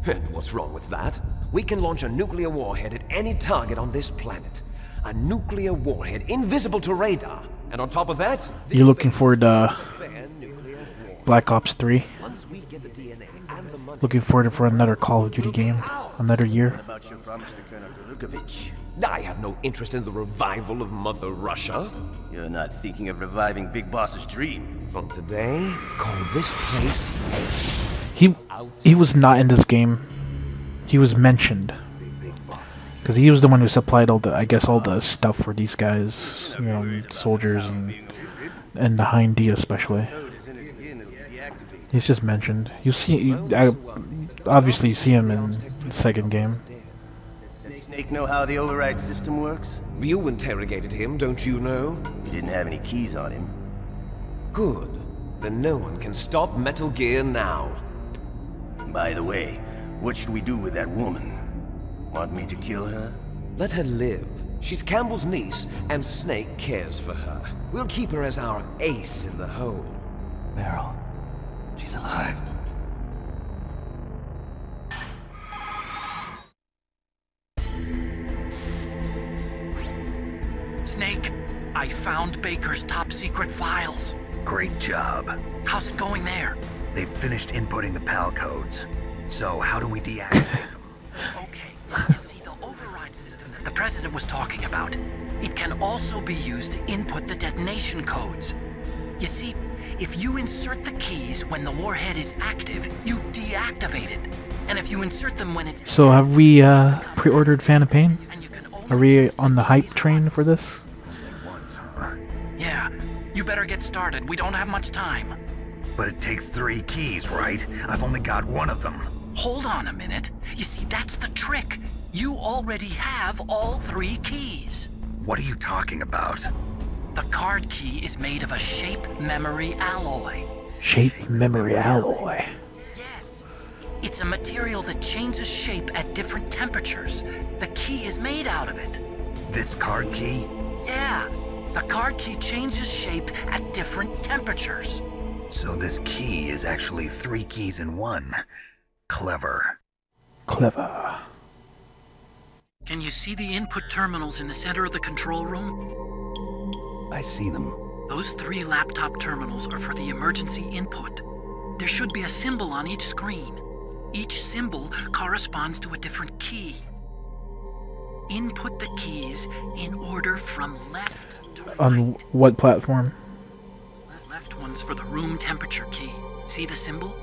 And what's wrong with that? We can launch a nuclear warhead at any target on this planet. A nuclear warhead invisible to radar. And on top of that... You're looking forward to Black Ops 3? Looking forward for another Call of Duty game? Another year? What about your promise to Colonel Galukovich? I have no interest in the revival of Mother Russia. You're not thinking of reviving Big Boss's dream. From today, call this place... He was not in this game. He was mentioned. Because he was the one who supplied all the, I guess, all the stuff for these guys, you know, soldiers and the Hind D especially. He's just mentioned. Obviously you see him in the second game. Does Snake know how the override system works? You interrogated him, don't you know? He didn't have any keys on him. Good. Then no one can stop Metal Gear now. By the way, what should we do with that woman? Want me to kill her? Let her live. She's Campbell's niece, and Snake cares for her. We'll keep her as our ace in the hole. Meryl, she's alive. Snake, I found Baker's top-secret files. Great job. How's it going there? They've finished inputting the PAL codes. So how do we deactivate them? Okay, you see the override system that the President was talking about. It can also be used to input the detonation codes. You see, if you insert the keys when the warhead is active, you deactivate it. And if you insert them when it's... So have we pre-ordered Phantom Pain? Are we on the hype train for this? Yeah, you better get started. We don't have much time. But it takes 3 keys, right? I've only got 1 of them. Hold on a minute. You see, that's the trick. You already have all 3 keys. What are you talking about? The card key is made of a shape memory alloy. Shape memory alloy. Yes. It's a material that changes shape at different temperatures. The key is made out of it. This card key? Yeah. The card key changes shape at different temperatures. So this key is actually 3 keys in 1. Clever. Clever. Can you see the input terminals in the center of the control room? I see them. Those 3 laptop terminals are for the emergency input. There should be a symbol on each screen. Each symbol corresponds to a different key. Input the keys in order from left to right. On what platform? That left one's for the room temperature key. See the symbol?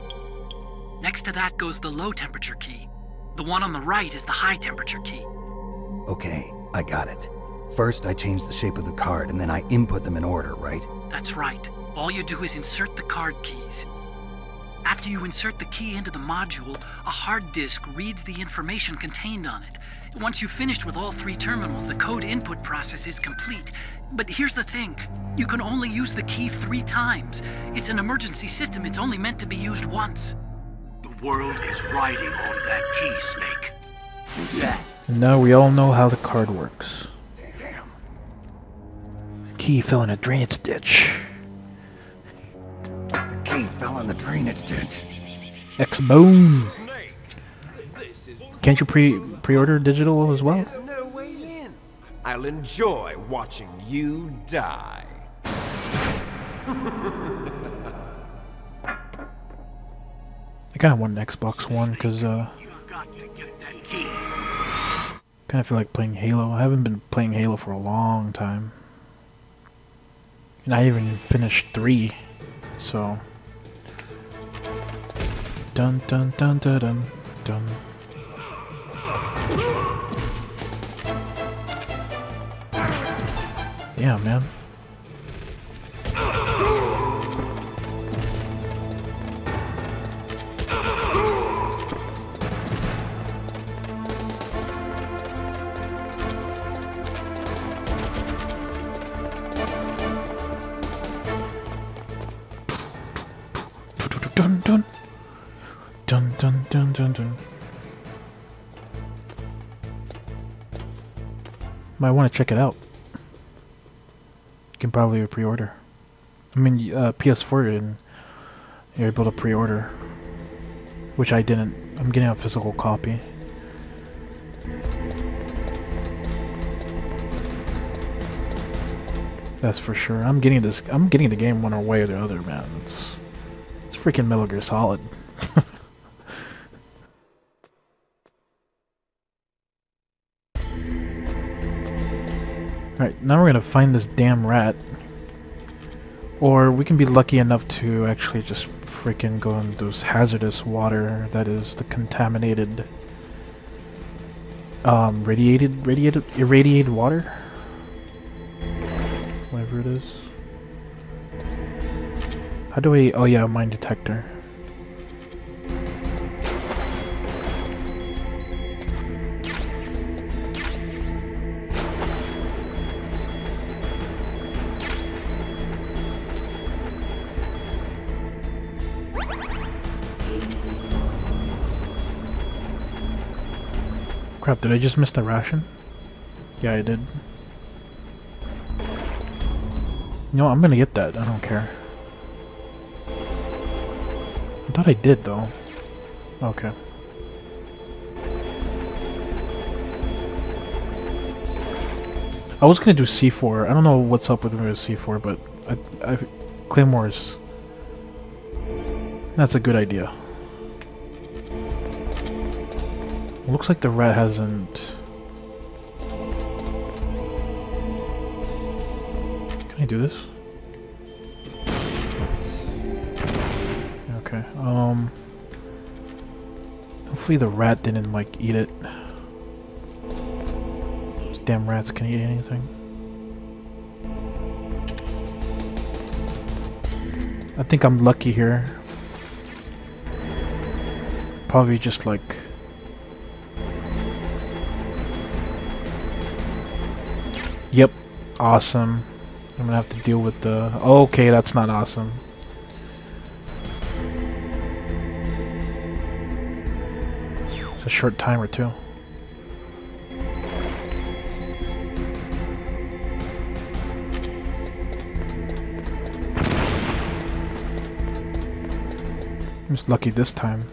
Next to that goes the low temperature key. The one on the right is the high temperature key. Okay, I got it. First, I change the shape of the card, and then I input them in order, right? That's right. All you do is insert the card keys. After you insert the key into the module, a hard disk reads the information contained on it. Once you've finished with all 3 terminals, the code input process is complete. But here's the thing. You can only use the key 3 times. It's an emergency system. It's only meant to be used once. The world is riding on that key, Snake. Who's that? And now we all know how the card works. Damn. The key fell in a drainage ditch. The key fell in the drainage ditch. X-Bone! Can't you pre-order digital as well? There's no way in. I'll enjoy watching you die. I kinda want an Xbox One because You've got to get that key. kinda feel like playing Halo. I haven't been playing Halo for a long time. And I even finished 3, so... Dun dun dun dun dun dun. Yeah, man. Dun dun dun dun dun dun dun. Might want to check it out. You can probably pre-order. I mean, PS4 and you're able to pre-order, which I didn't. I'm getting a physical copy. That's for sure. I'm getting this. I'm getting the game one way or the other, man. It's freaking Metal Gear Solid. Alright, now we're gonna find this damn rat. Or we can be lucky enough to actually just freaking go in those hazardous water that is the contaminated irradiated water? Whatever it is. How do we... oh yeah, mine detector. Crap, did I just miss the ration? Yeah, I did. You know, I'm gonna get that, I don't care. I thought I did, though. Okay. I was gonna do C4. I don't know what's up with me with C4, but Claymore's... that's a good idea. Looks like the rat hasn't... can I do this? Okay, hopefully the rat didn't, like, eat it. Those damn rats can eat anything. I think I'm lucky here. Probably just, like... yep, awesome. I'm gonna have to deal with the... okay, that's not awesome. It's a short timer too. I'm just lucky this time.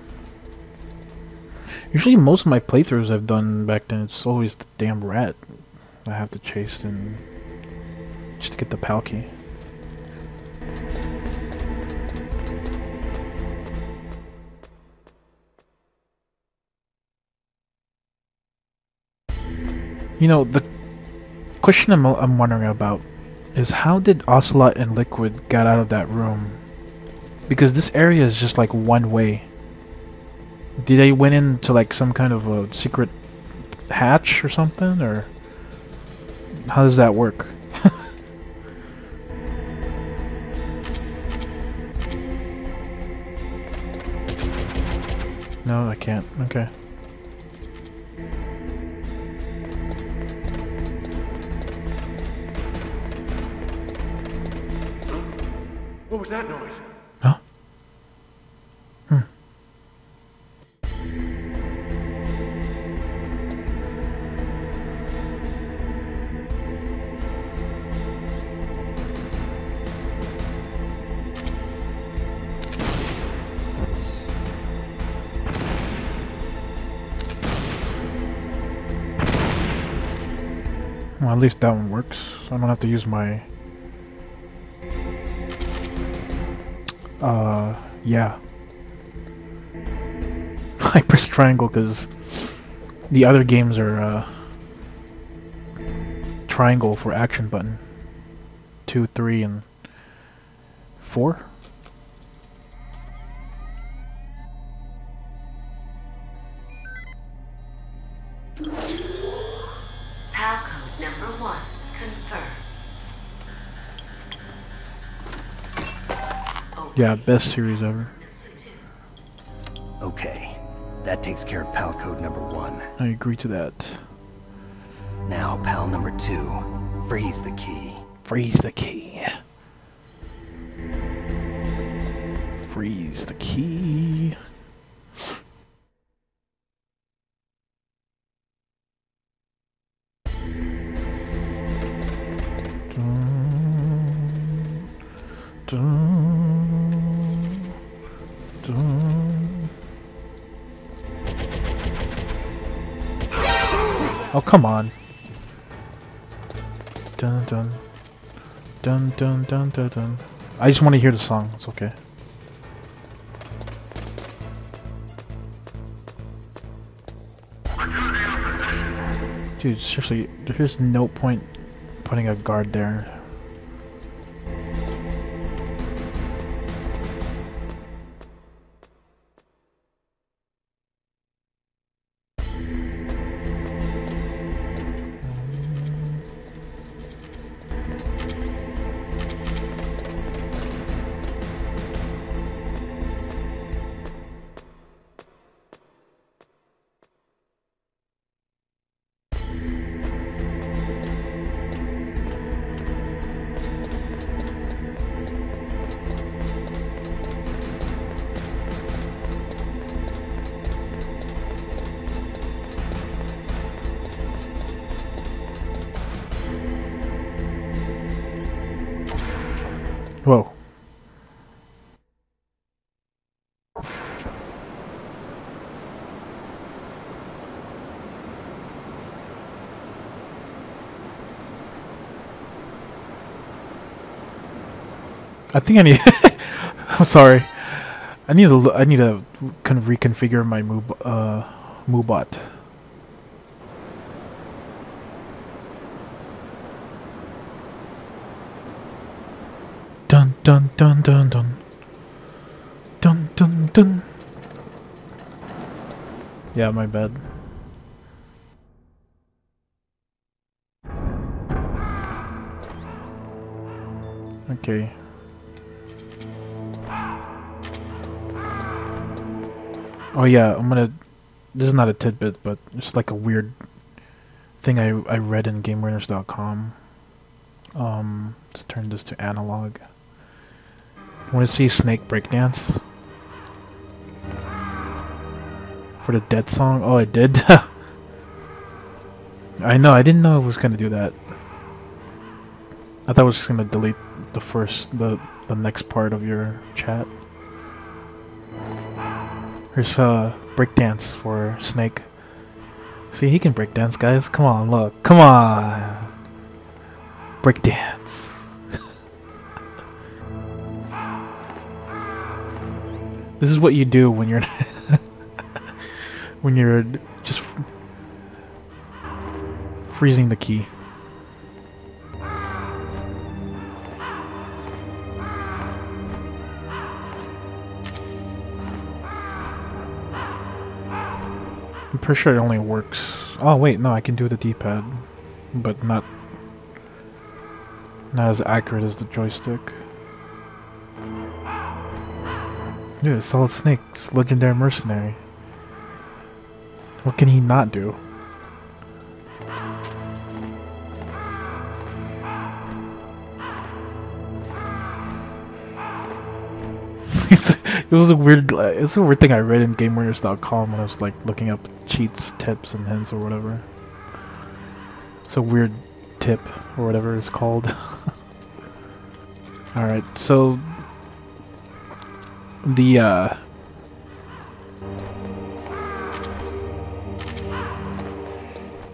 Usually most of my playthroughs I've done back then, it's always the damn rat I have to chase and just to get the PAL key. You know, the question I'm wondering about is how did Ocelot and Liquid get out of that room? Because this area is just like one way. Did they went into like some kind of a secret hatch or something, or how does that work? can't. Okay. What was that noise? Huh? Hmm. Well, at least that one works. So I don't have to use my... yeah. I press triangle because the other games are, triangle for action button. 2, 3, and 4? PAL code number 1 confirmed. Yeah, best series ever. Okay, that takes care of PAL code number 1. I agree to that. Now, PAL number 2. Freeze the key. Freeze the key. Freeze the key. Oh, come on. Dun dun. Dun dun dun dun dun. I just want to hear the song. It's okay. Dude, seriously, there's no point putting a guard there. Whoa. I think I need I'm sorry. I need to kind of reconfigure my Moobot. Dun dun dun dun dun. Dun dun dun. Yeah, my bad. Okay. Oh yeah, this is not a tidbit, but it's like a weird thing I read in GameRunners.com. Let's turn this to analog. Want to see Snake breakdance? For the Dead song? Oh, I did? I know, I didn't know it was gonna do that. I thought it was just gonna delete the next part of your chat. Here's breakdance for Snake. See, he can breakdance, guys. Come on, look. Come on! Breakdance. This is what you do when you're when you're just freezing the key. I'm pretty sure it only works. Oh wait, no, I can do the D-pad, but not as accurate as the joystick. Dude, it's Solid Snake's Legendary Mercenary. What can he not do? It was a weird. It's a weird thing I read in GameWarriors.com when I was like looking up cheats, tips, and hints or whatever. It's a weird tip or whatever it's called. All right, so the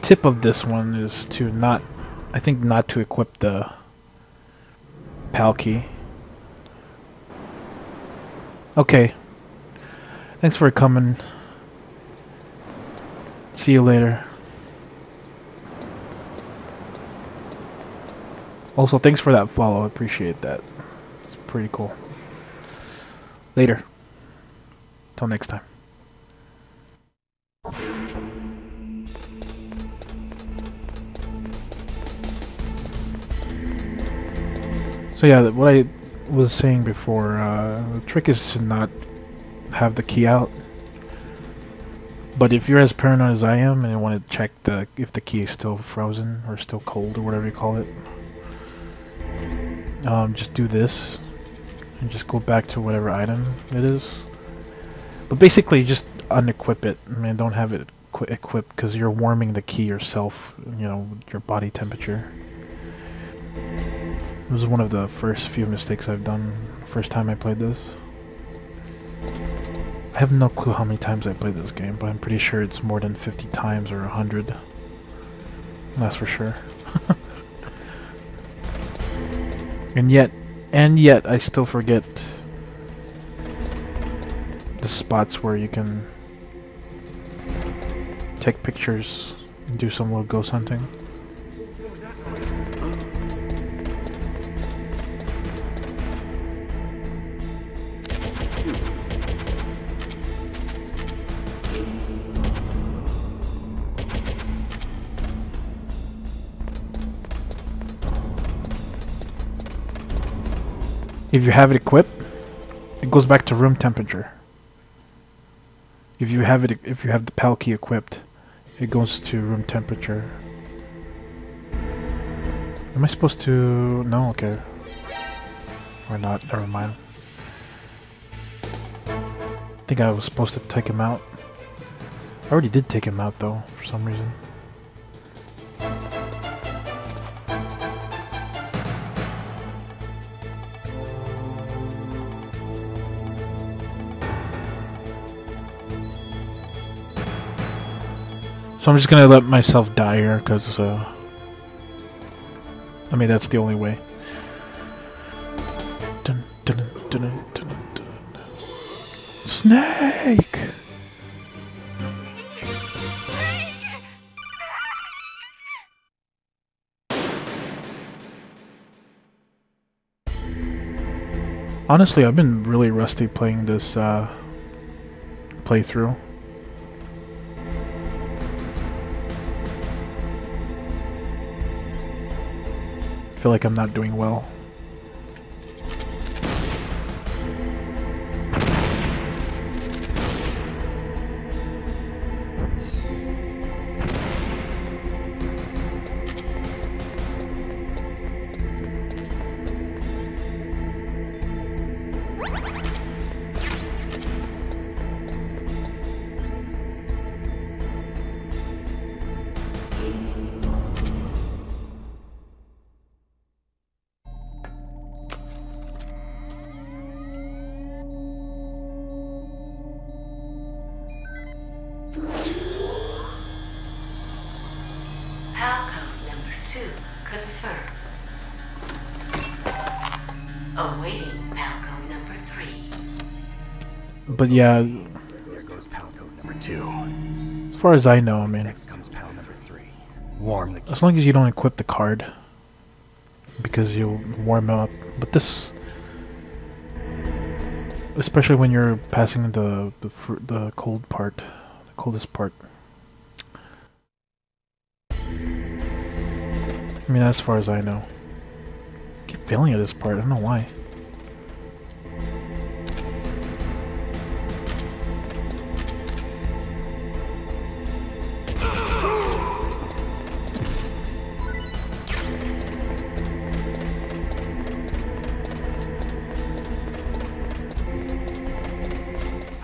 tip of this one is to not, I think, not to equip the PAL key. Okay. Thanks for coming. See you later. Also, thanks for that follow. I appreciate that. It's pretty cool. Later. Till next time. So yeah, what I was saying before, the trick is to not have the key out. But if you're as paranoid as I am and you want to check if the key is still frozen or still cold or whatever you call it, just do this and just go back to whatever item it is. But basically just unequip it. I mean, don't have it equipped because you're warming the key yourself, you know, with your body temperature. It was one of the first few mistakes I've done first time I played this. I have no clue how many times I played this game, but I'm pretty sure it's more than 50 times or 100. That's for sure. And yet I still forget the spots where you can take pictures and do some little ghost hunting. If you have it equipped, it goes back to room temperature. If you have the PAL key equipped, it goes to room temperature. Am I supposed to? No, okay. Or not? Never mind. I think I was supposed to take him out. I already did take him out though, for some reason. So I'm just gonna let myself die here, because, I mean, that's the only way. Dun, dun, dun, dun, dun, dun. Snake! Honestly, I've been really rusty playing this, playthrough. I feel like I'm not doing well. PAL code number 2 confirmed. Awaiting PAL code number 3. But yeah, There goes PAL code number 2. as far as I know, I mean, Next comes PAL number 3. Warm the key. as long as you don't equip the card, because you'll warm up. But this, especially when you're passing the cold part, the coldest part. I mean, as far as I know. I keep failing at this part, I don't know why.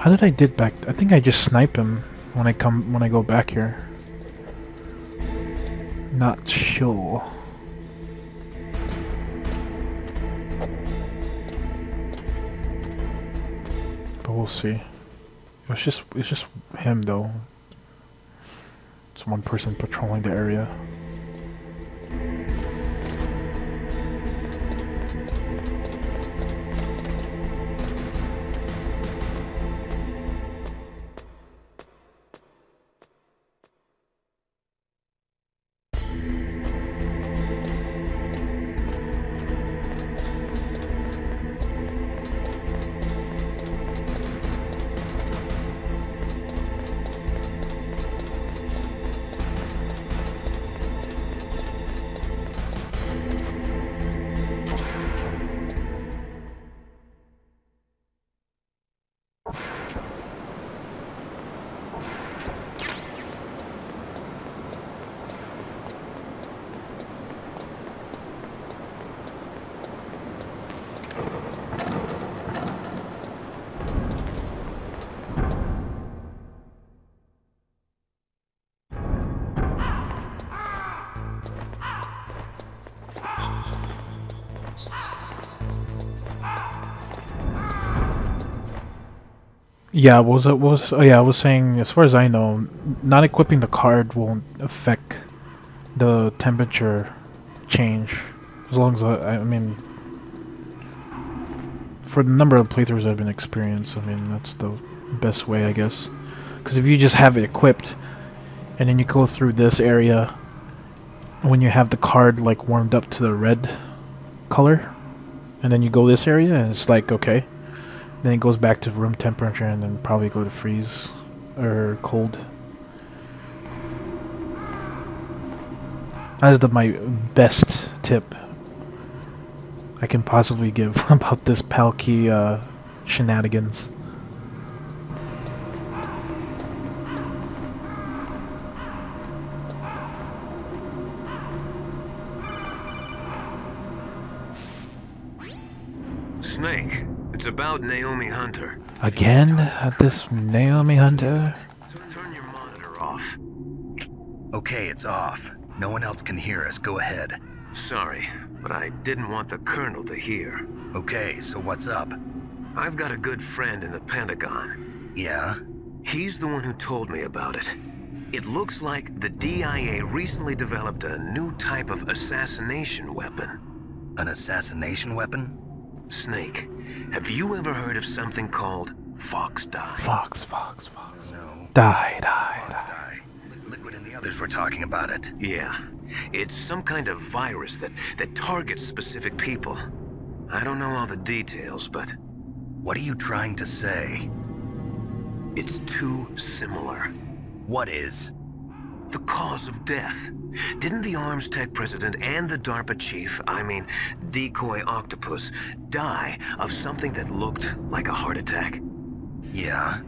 How did I did back? I think I just snipe him when I go back here. Not sure. But we'll see. It's just him though. It's one person patrolling the area. Yeah, I was saying, as far as I know, not equipping the card won't affect the temperature change. As long as, I mean, for the number of playthroughs I've been experienced, I mean, that's the best way, I guess. Because if you just have it equipped, and then you go through this area, when you have the card, like, warmed up to the red color, and then you go this area, and it's like, okay. Then it goes back to room temperature and then probably go to freeze or cold. That is my best tip I can possibly give about this PAL key shenanigans. Snake. It's about Naomi Hunter. Again? This Naomi Hunter? Turn your monitor off. Okay, it's off. No one else can hear us. Go ahead. Sorry, but I didn't want the Colonel to hear. Okay, so what's up? I've got a good friend in the Pentagon. Yeah? He's the one who told me about it. It looks like the DIA recently developed a new type of assassination weapon. An assassination weapon? Snake, have you ever heard of something called Fox Die? Fox. No. Die. Liquid and the others were talking about it. Yeah. It's some kind of virus that targets specific people. I don't know all the details, but... What are you trying to say? It's too similar. What is? The cause of death. Didn't the Arms Tech president and the DARPA chief, I mean, Decoy Octopus, die of something that looked like a heart attack? Yeah?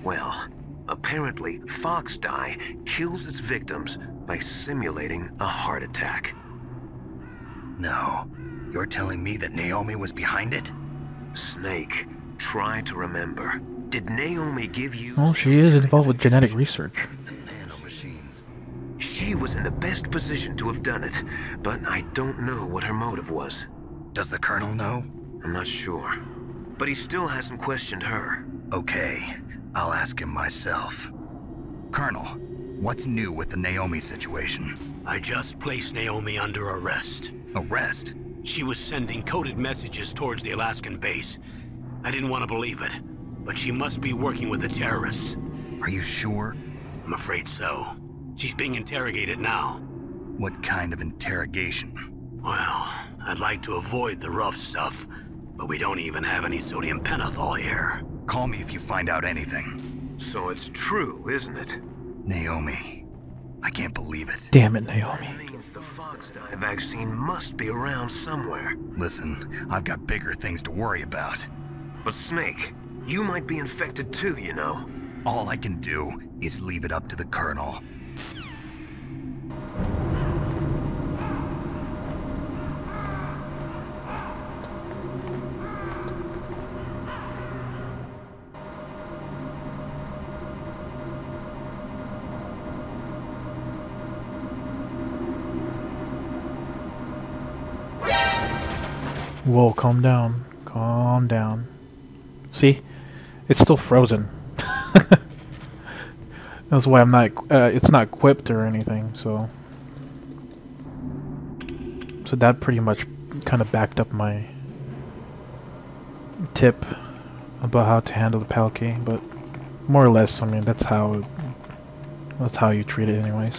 Well, apparently Fox Die kills its victims by simulating a heart attack. No. You're telling me that Naomi was behind it? Snake, try to remember. Did Naomi give you... Oh, she is involved with genetic research. She was in the best position to have done it, but I don't know what her motive was. Does the Colonel know? I'm not sure. But he still hasn't questioned her. Okay, I'll ask him myself. Colonel, what's new with the Naomi situation? I just placed Naomi under arrest. Arrest? She was sending coded messages towards the Alaskan base. I didn't want to believe it, but she must be working with the terrorists. Are you sure? I'm afraid so. She's being interrogated now. What kind of interrogation? Well, I'd like to avoid the rough stuff, but we don't even have any sodium pentothal here. Call me if you find out anything. So it's true, isn't it? Naomi. I can't believe it. Damn it, Naomi. That means the Fox Die vaccine must be around somewhere. Listen, I've got bigger things to worry about. But Snake, you might be infected too, you know. All I can do is leave it up to the Colonel. Whoa, calm down. Calm down. See? It's still frozen. That's why I'm not, it's not equipped or anything, so... So that pretty much kind of backed up my tip about how to handle the Palkia, but more or less, I mean, that's how you treat it anyways.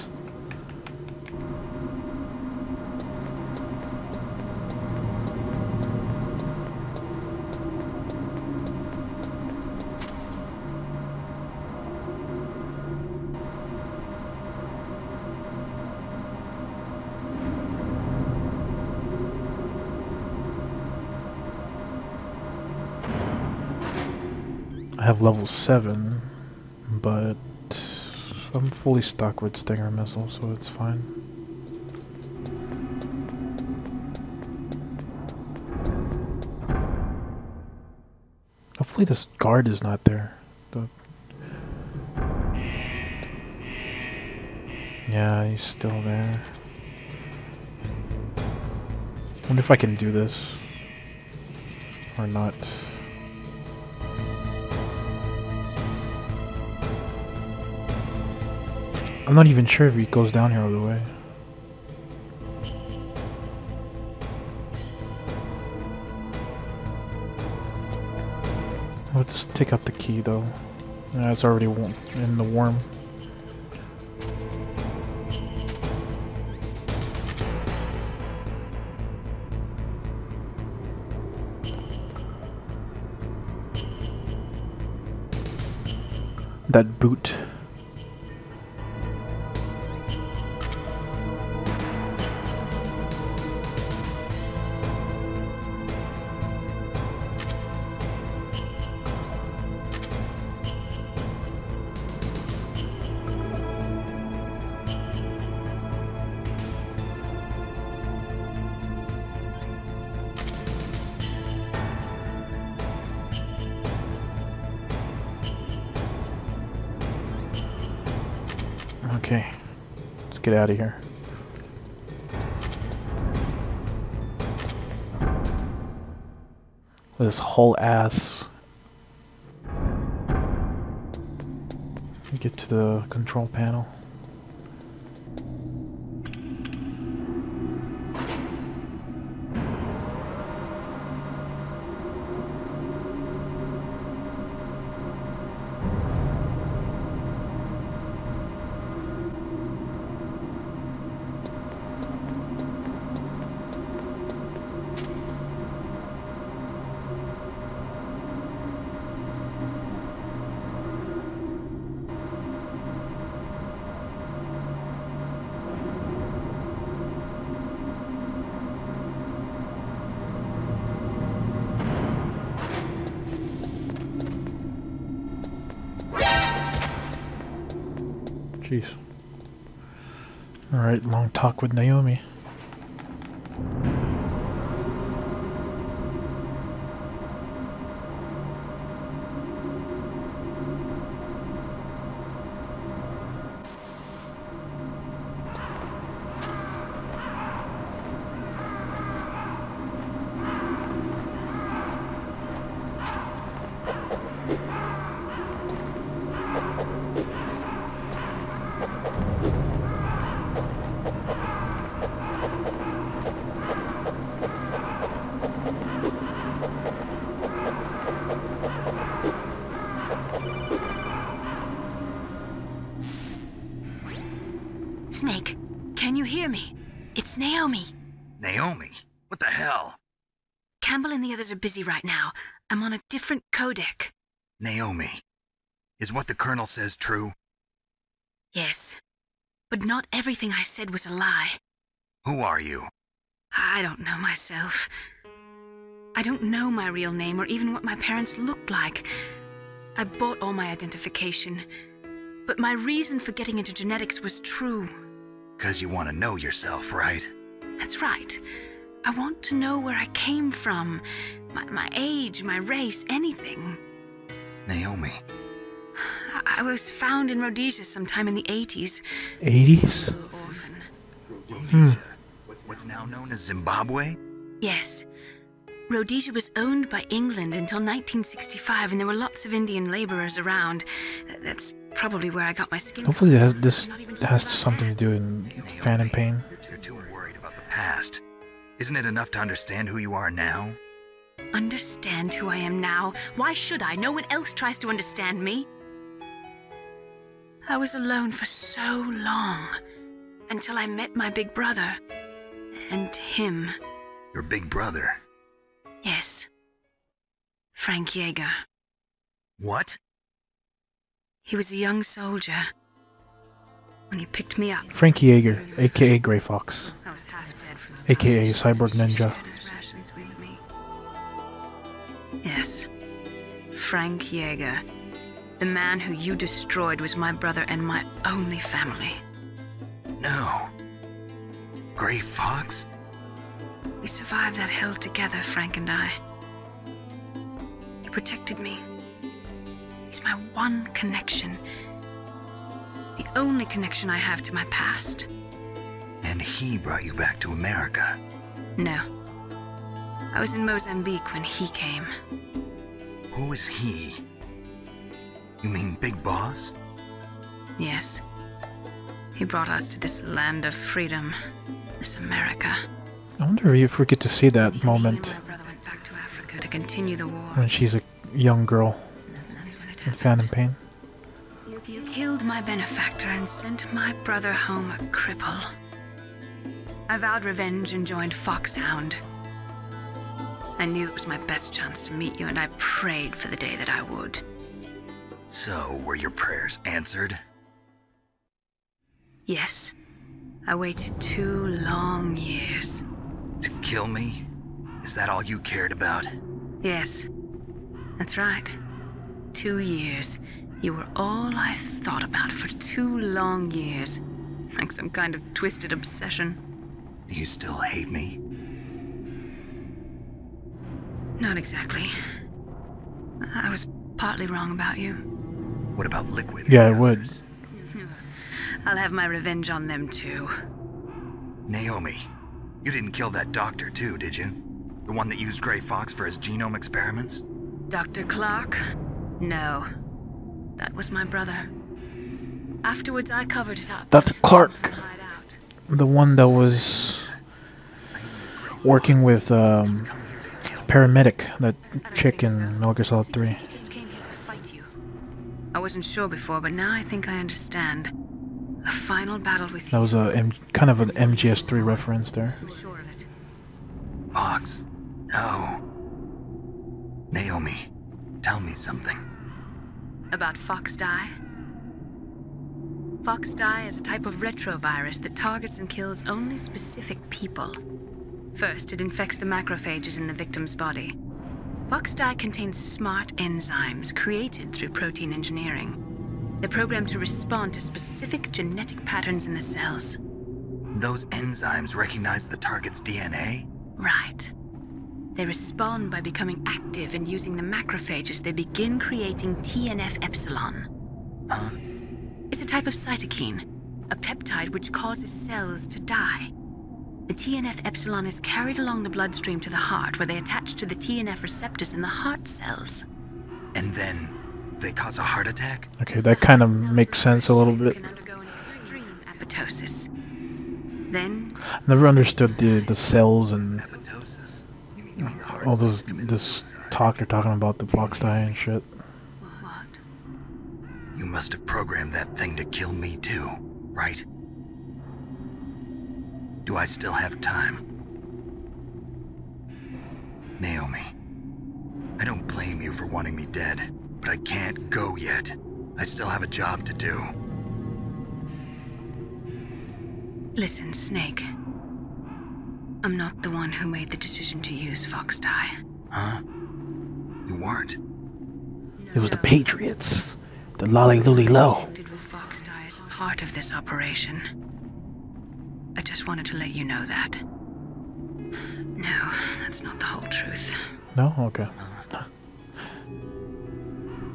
I have level 7, but I'm fully stocked with Stinger Missile, so it's fine. Hopefully this guard is not there. Yeah, he's still there. Wonder if I can do this or not. I'm not even sure if he goes down here all the way. I'll just take out the key though. Yeah, it's already in the worm. That boot. Okay, let's get out of here. This whole ass. Get to the control panel. Jeez. Alright, long talk with Naomi. Snake, can you hear me? It's Naomi. Naomi? What the hell? Campbell and the others are busy right now. I'm on a different codec. Naomi, is what the Colonel says true? Yes, but not everything I said was a lie. Who are you? I don't know myself. I don't know my real name or even what my parents looked like. I bought all my identification, but my reason for getting into genetics was true. 'Cause you want to know yourself, right? That's right. I want to know where I came from, my age, my race, anything. Naomi. I was found in Rhodesia sometime in the 80s. 80s? A little orphan. Rhodesia? What's now known as Zimbabwe? Yes. Rhodesia was owned by England until 1965, and there were lots of Indian laborers around. That's probably where I got my skin. Hopefully this has something to do in Phantom Pain. You're too worried about the past. Isn't it enough to understand who you are now? Understand who I am now? Why should I? No one else tries to understand me. I was alone for so long, until I met my big brother. And him. Your big brother? Yes. Frank Yeager. What? He was a young soldier when he picked me up. Frank Yeager, aka Grey Fox, I was half dead from aka Cyborg Ninja. Yes. Frank Yeager. The man who you destroyed was my brother and my only family. No. Grey Fox? We survived that hell together, Frank and I. He protected me. He's my one connection. The only connection I have to my past. And he brought you back to America? No. I was in Mozambique when he came. Who is he? You mean Big Boss? Yes. He brought us to this land of freedom. This America. I wonder if we get to see that moment My brother went back to Africa to continue the war. when she's a young girl in Phantom Pain. You killed my benefactor and sent my brother home a cripple. I vowed revenge and joined Foxhound. I knew it was my best chance to meet you, and I prayed for the day that I would. So, were your prayers answered? Yes. I waited 2 long years. To kill me? Is that all you cared about? Yes. That's right. 2 years. You were all I thought about for 2 long years. Like some kind of twisted obsession. Do you still hate me? Not exactly. I was partly wrong about you. What about Liquid? Yeah, I would. I'll have my revenge on them too. Naomi, you didn't kill that doctor too, did you? The one that used Grey Fox for his genome experiments? Dr. Clark? No. That was my brother. Afterwards, I covered it up. Dr. Clark, the one that was working with paramedic, that chick in Metal Gear Solid 3. I wasn't sure before, but now I think I understand. A final battle with you. That was a kind of an MGS3 reference there. I'm sure of it. Fox. No. Naomi, tell me something. About Fox Die? Fox Die is a type of retrovirus that targets and kills only specific people. First, it infects the macrophages in the victim's body. Fox Die contains smart enzymes created through protein engineering. They're programmed to respond to specific genetic patterns in the cells. Those enzymes recognize the target's DNA? Right. They respond by becoming active and using the macrophages. They begin creating TNF-epsilon. Huh? It's a type of cytokine, a peptide which causes cells to die. The TNF-epsilon is carried along the bloodstream to the heart, where they attach to the TNF receptors in the heart cells. And then they cause a heart attack? Okay, that kind of makes sense a little bit. Can undergo an extreme apoptosis. Then Never understood the cells and all this talk they're talking about the Fox Die and shit. what? You must have programmed that thing to kill me too, right? Do I still have time? Naomi, I don't blame you for wanting me dead, but I can't go yet. I still have a job to do. Listen, Snake. I'm not the one who made the decision to use Fox Die. Huh? You weren't? It was the Patriots. The Lolly Lully Low. Connected with Fox Die as a part of this operation. I just wanted to let you know that. No, that's not the whole truth. No? Okay.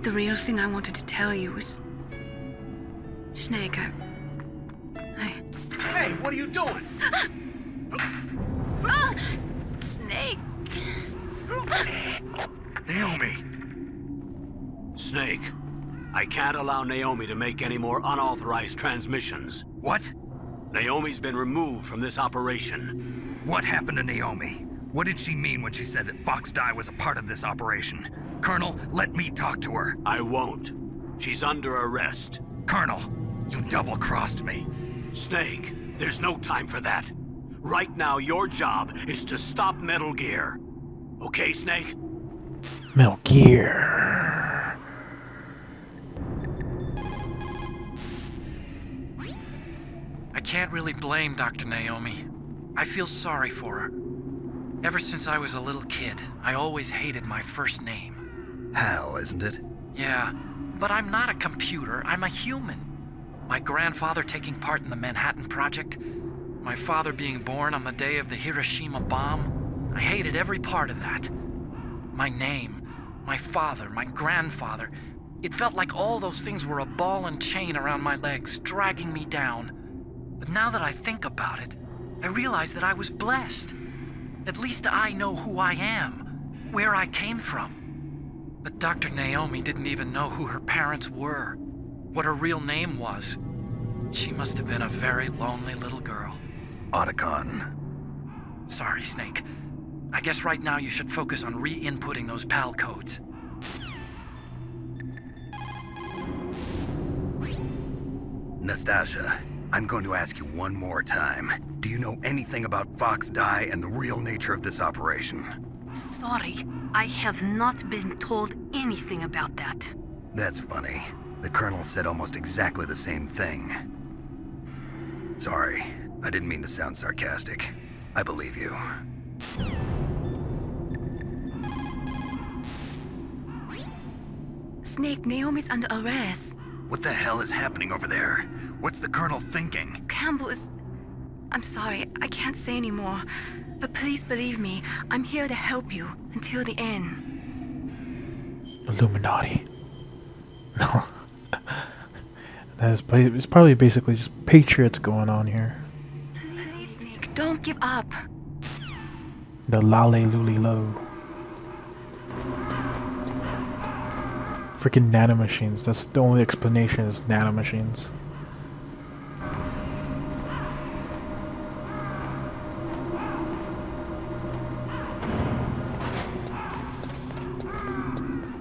The real thing I wanted to tell you was... Snake, I... Hey, what are you doing? Snake! Naomi! Snake, I can't allow Naomi to make any more unauthorized transmissions. What? Naomi's been removed from this operation. What happened to Naomi? What did she mean when she said that Fox Die was a part of this operation? Colonel, let me talk to her. I won't. She's under arrest. Colonel, you double-crossed me. Snake, there's no time for that. Right now, your job is to stop Metal Gear. Okay, Snake? Metal Gear. I can't really blame Dr. Naomi. I feel sorry for her. Ever since I was a little kid, I always hated my first name. Hal, isn't it? Yeah, but I'm not a computer, I'm a human. My grandfather taking part in the Manhattan Project, my father being born on the day of the Hiroshima bomb. I hated every part of that. My name, my father, my grandfather, it felt like all those things were a ball and chain around my legs, dragging me down. But now that I think about it, I realize that I was blessed. At least I know who I am, where I came from. But Dr. Naomi didn't even know who her parents were, what her real name was. She must have been a very lonely little girl. Otacon. Sorry, Snake. I guess right now you should focus on re-inputting those PAL codes. Nastasia, I'm going to ask you one more time. Do you know anything about Fox Die and the real nature of this operation? Sorry, I have not been told anything about that. That's funny. The Colonel said almost exactly the same thing. Sorry, I didn't mean to sound sarcastic. I believe you. Snake, Naomi's under arrest. What the hell is happening over there? What's the Colonel thinking? Campbell is... I'm sorry, I can't say anymore. But please believe me, I'm here to help you until the end. Illuminati. No. It's probably basically just patriots going on here. Please, Snake, don't give up. The Lale Luli Lo. Freaking nanomachines. That's the only explanation is nanomachines.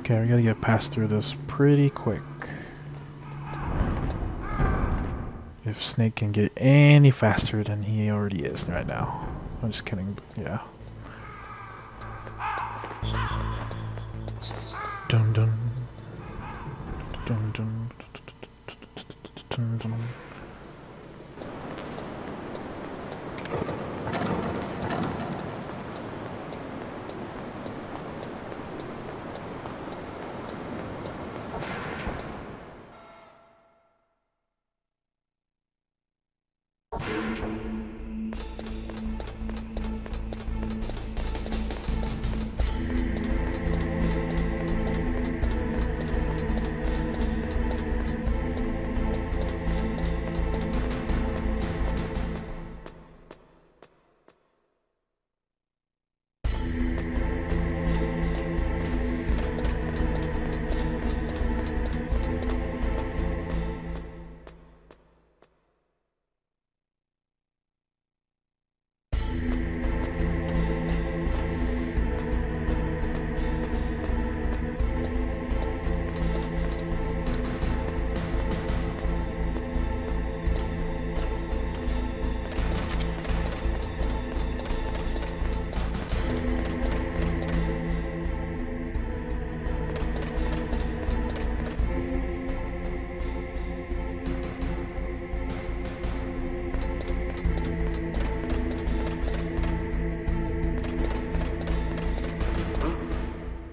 Okay, we gotta get past through this pretty quick. If Snake can get any faster than he already is right now. I'm just kidding, but yeah. Dun dun. Dun dun. Dun dun.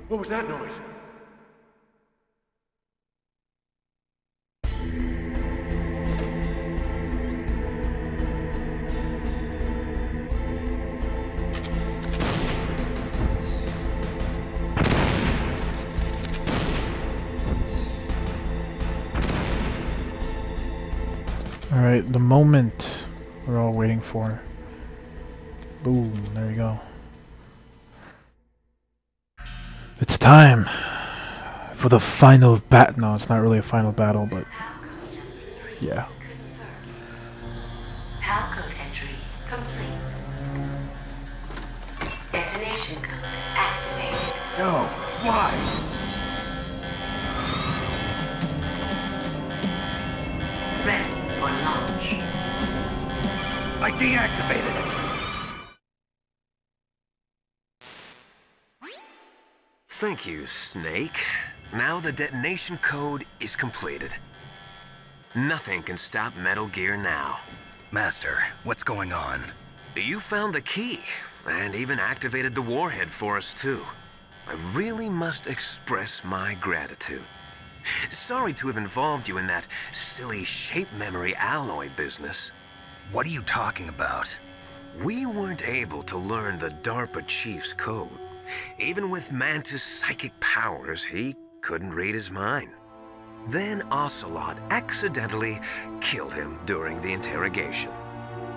What was that noise? Alright, the moment we're all waiting for. Boom, there you go. time for the final battle. No, it's not really a final battle, but yeah. Palcode entry complete. Detonation code activated. No, why? Ready for launch. I deactivated it. Thank you, Snake. Now the detonation code is completed. Nothing can stop Metal Gear now. Master, what's going on? You found the key, and even activated the warhead for us, too. I really must express my gratitude. Sorry to have involved you in that silly shape memory alloy business. What are you talking about? We weren't able to learn the DARPA chief's code. Even with Mantis' psychic powers, he couldn't read his mind. Then Ocelot accidentally killed him during the interrogation.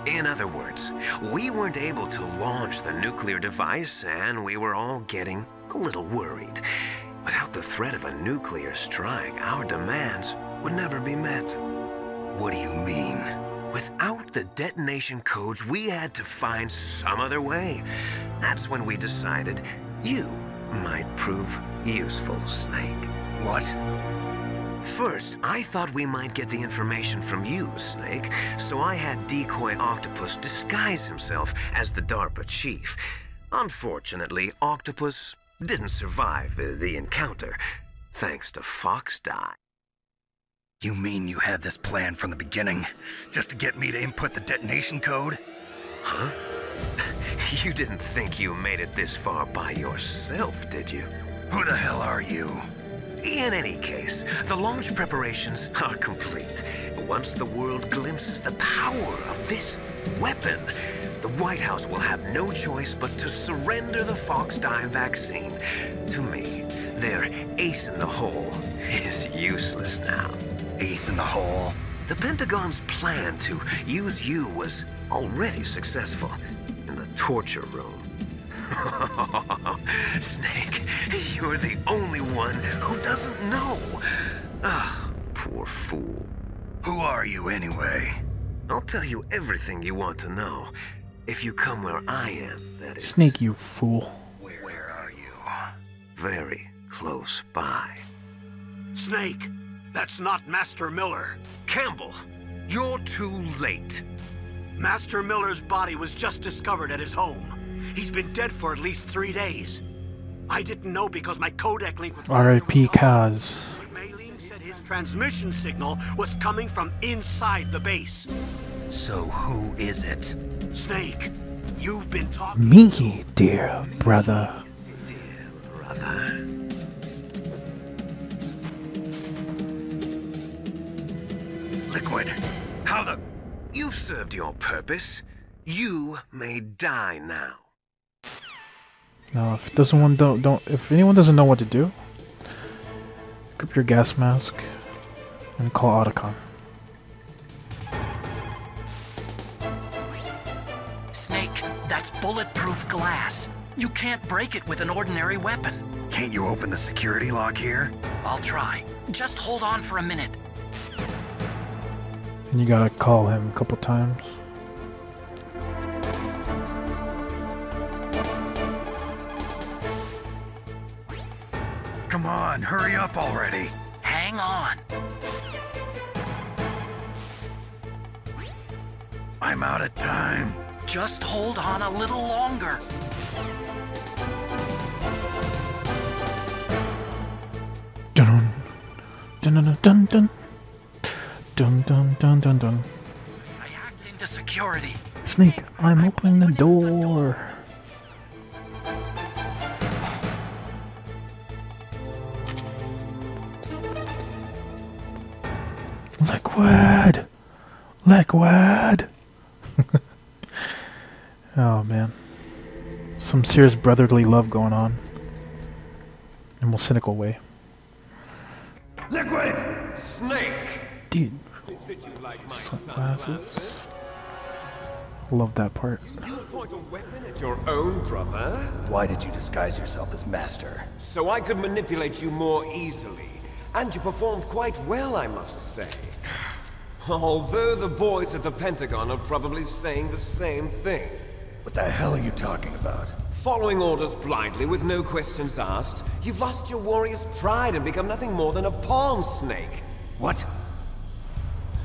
In other words, we weren't able to launch the nuclear device, and we were all getting a little worried. Without the threat of a nuclear strike, our demands would never be met. What do you mean? Without the detonation codes, we had to find some other way. That's when we decided you might prove useful, Snake. What? First, I thought we might get the information from you, Snake, so I had Decoy Octopus disguise himself as the DARPA chief. Unfortunately, Octopus didn't survive the encounter, thanks to Fox Die. You mean you had this plan from the beginning, just to get me to input the detonation code? Huh? You didn't think you made it this far by yourself, did you? Who the hell are you? In any case, the launch preparations are complete. Once the world glimpses the power of this weapon, the White House will have no choice but to surrender the Fox Die vaccine to me. Their ace in the hole is useless now. Ace in the hole? The Pentagon's plan to use you was already successful in the torture room. Snake, you're the only one who doesn't know. Ah, poor fool. Who are you anyway? I'll tell you everything you want to know. If you come where I am, that is. Snake, you fool. Where are you? Very close by. Snake, that's not Master Miller. Campbell, you're too late. Master Miller's body was just discovered at his home. He's been dead for at least 3 days. I didn't know because my codec link with R.I.P. Kaz. Maylene said his transmission signal was coming from inside the base. So who is it? Snake, you've been talking. Me, dear brother. Dear brother. Liquid, how the... You've served your purpose. You may die now. No, if it doesn't want if anyone doesn't know what to do, pick up your gas mask and call Otacon. Snake, that's bulletproof glass. You can't break it with an ordinary weapon. Can't you open the security lock here? I'll try. Just hold on for a minute. And you gotta call him a couple times. Come on, hurry up already. Hang on. I'm out of time. Just hold on a little longer. Dun dun dun dun dun dun dun dun dun dun. I hacked into security. Snake, I'm opening the door. Liquid! Liquid! Oh man. Some serious brotherly love going on. In a more cynical way. Liquid! Snake! Dude. Did you like my Sunglasses. Love that part. You point a weapon at your own brother? Why did you disguise yourself as Master? So I could manipulate you more easily. And you performed quite well, I must say. Although the boys at the Pentagon are probably saying the same thing. What the hell are you talking about? Following orders blindly with no questions asked, you've lost your warrior's pride and become nothing more than a pawn snake. What?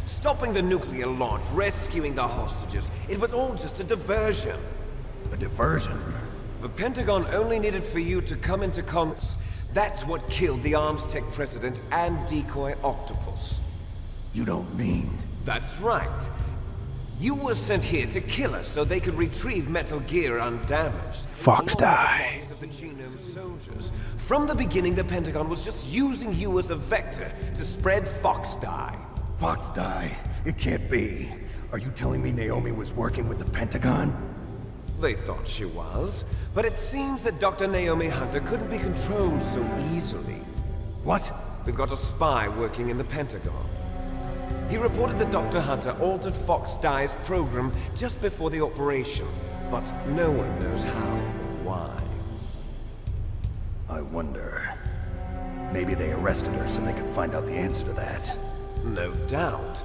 Stopping the nuclear launch, rescuing the hostages, it was all just a diversion. A diversion? The Pentagon only needed for you to come into commerce. That's what killed the Armstech president and decoy Octopus. You don't mean... That's right. You were sent here to kill us so they could retrieve Metal Gear undamaged. Fox die. Of the Genome soldiers. From the beginning, the Pentagon was just using you as a vector to spread Fox die. Fox die? It can't be. Are you telling me Naomi was working with the Pentagon? They thought she was, but it seems that Dr. Naomi Hunter couldn't be controlled so easily. What? We've got a spy working in the Pentagon. He reported that Dr. Hunter altered Fox Die's program just before the operation, but no one knows how. Why? I wonder... Maybe they arrested her so they could find out the answer to that. No doubt.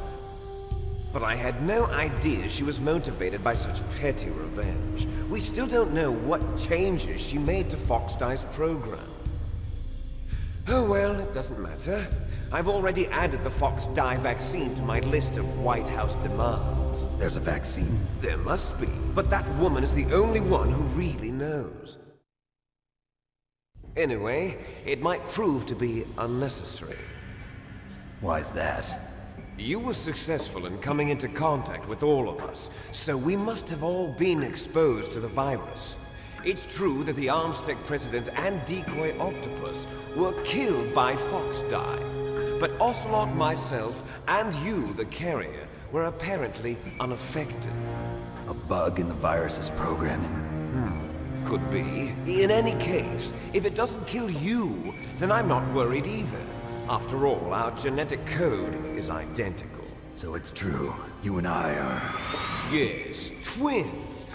But I had no idea she was motivated by such petty revenge. We still don't know what changes she made to Fox Die's program. Oh well, it doesn't matter. I've already added the Fox Die vaccine to my list of White House demands. There's a vaccine? There must be, but that woman is the only one who really knows. Anyway, it might prove to be unnecessary. Why's that? You were successful in coming into contact with all of us, so we must have all been exposed to the virus. It's true that the Armstech president and decoy Octopus were killed by Fox Die, but Ocelot, myself, and you, the carrier, were apparently unaffected. A bug in the virus's programming? Could be. In any case, if it doesn't kill you, then I'm not worried either. After all, our genetic code is identical. So it's true. You and I are... Yes, twins.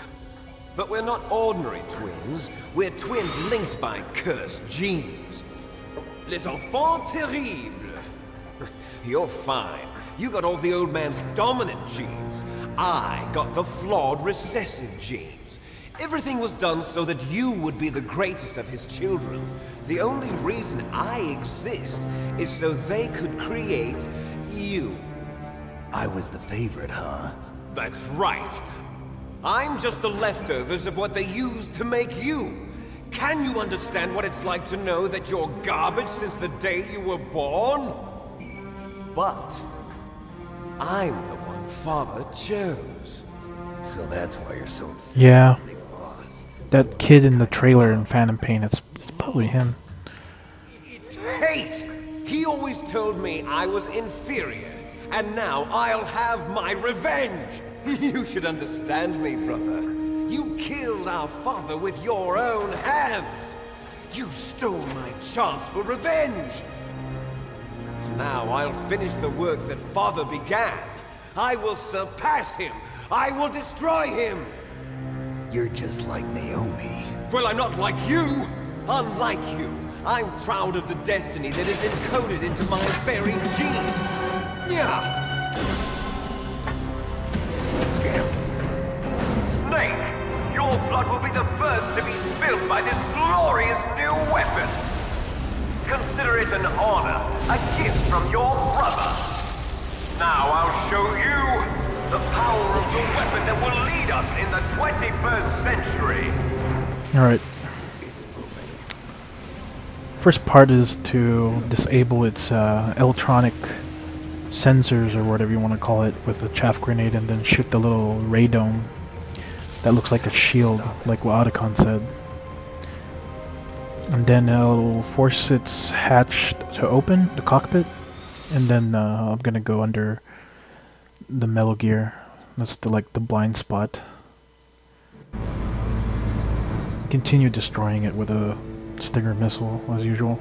But we're not ordinary twins. We're twins linked by cursed genes. Les enfants terribles. You're fine. You got all the old man's dominant genes. I got the flawed recessive genes. Everything was done so that you would be the greatest of his children. The only reason I exist is so they could create you. I was the favorite, huh? That's right. I'm just the leftovers of what they used to make you. Can you understand what it's like to know that you're garbage since the day you were born? But I'm the one Father chose. So that's why you're so obsessed. Yeah. That kid in the trailer in Phantom Pain, it's probably him. It's hate! He always told me I was inferior, and now I'll have my revenge! You should understand me, brother. You killed our father with your own hands! You stole my chance for revenge! Now I'll finish the work that Father began. I will surpass him! I will destroy him! You're just like Naomi. Well, I'm not like you! Unlike you, I'm proud of the destiny that is encoded into my very genes! Yeah! Snake! Your blood will be the first to be spilled by this glorious new weapon! Consider it an honor, a gift from your brother! Now I'll show you the power of the weapon that will lead us in the 21st century! Alright. First part is to disable its electronic sensors, or whatever you want to call it, with a chaff grenade, and then shoot the little radome that looks like a shield, like what Otacon said. And then it'll force its hatch to open, the cockpit, and then I'm gonna go under the Metal Gear. That's the blind spot. Continue destroying it with a Stinger missile as usual.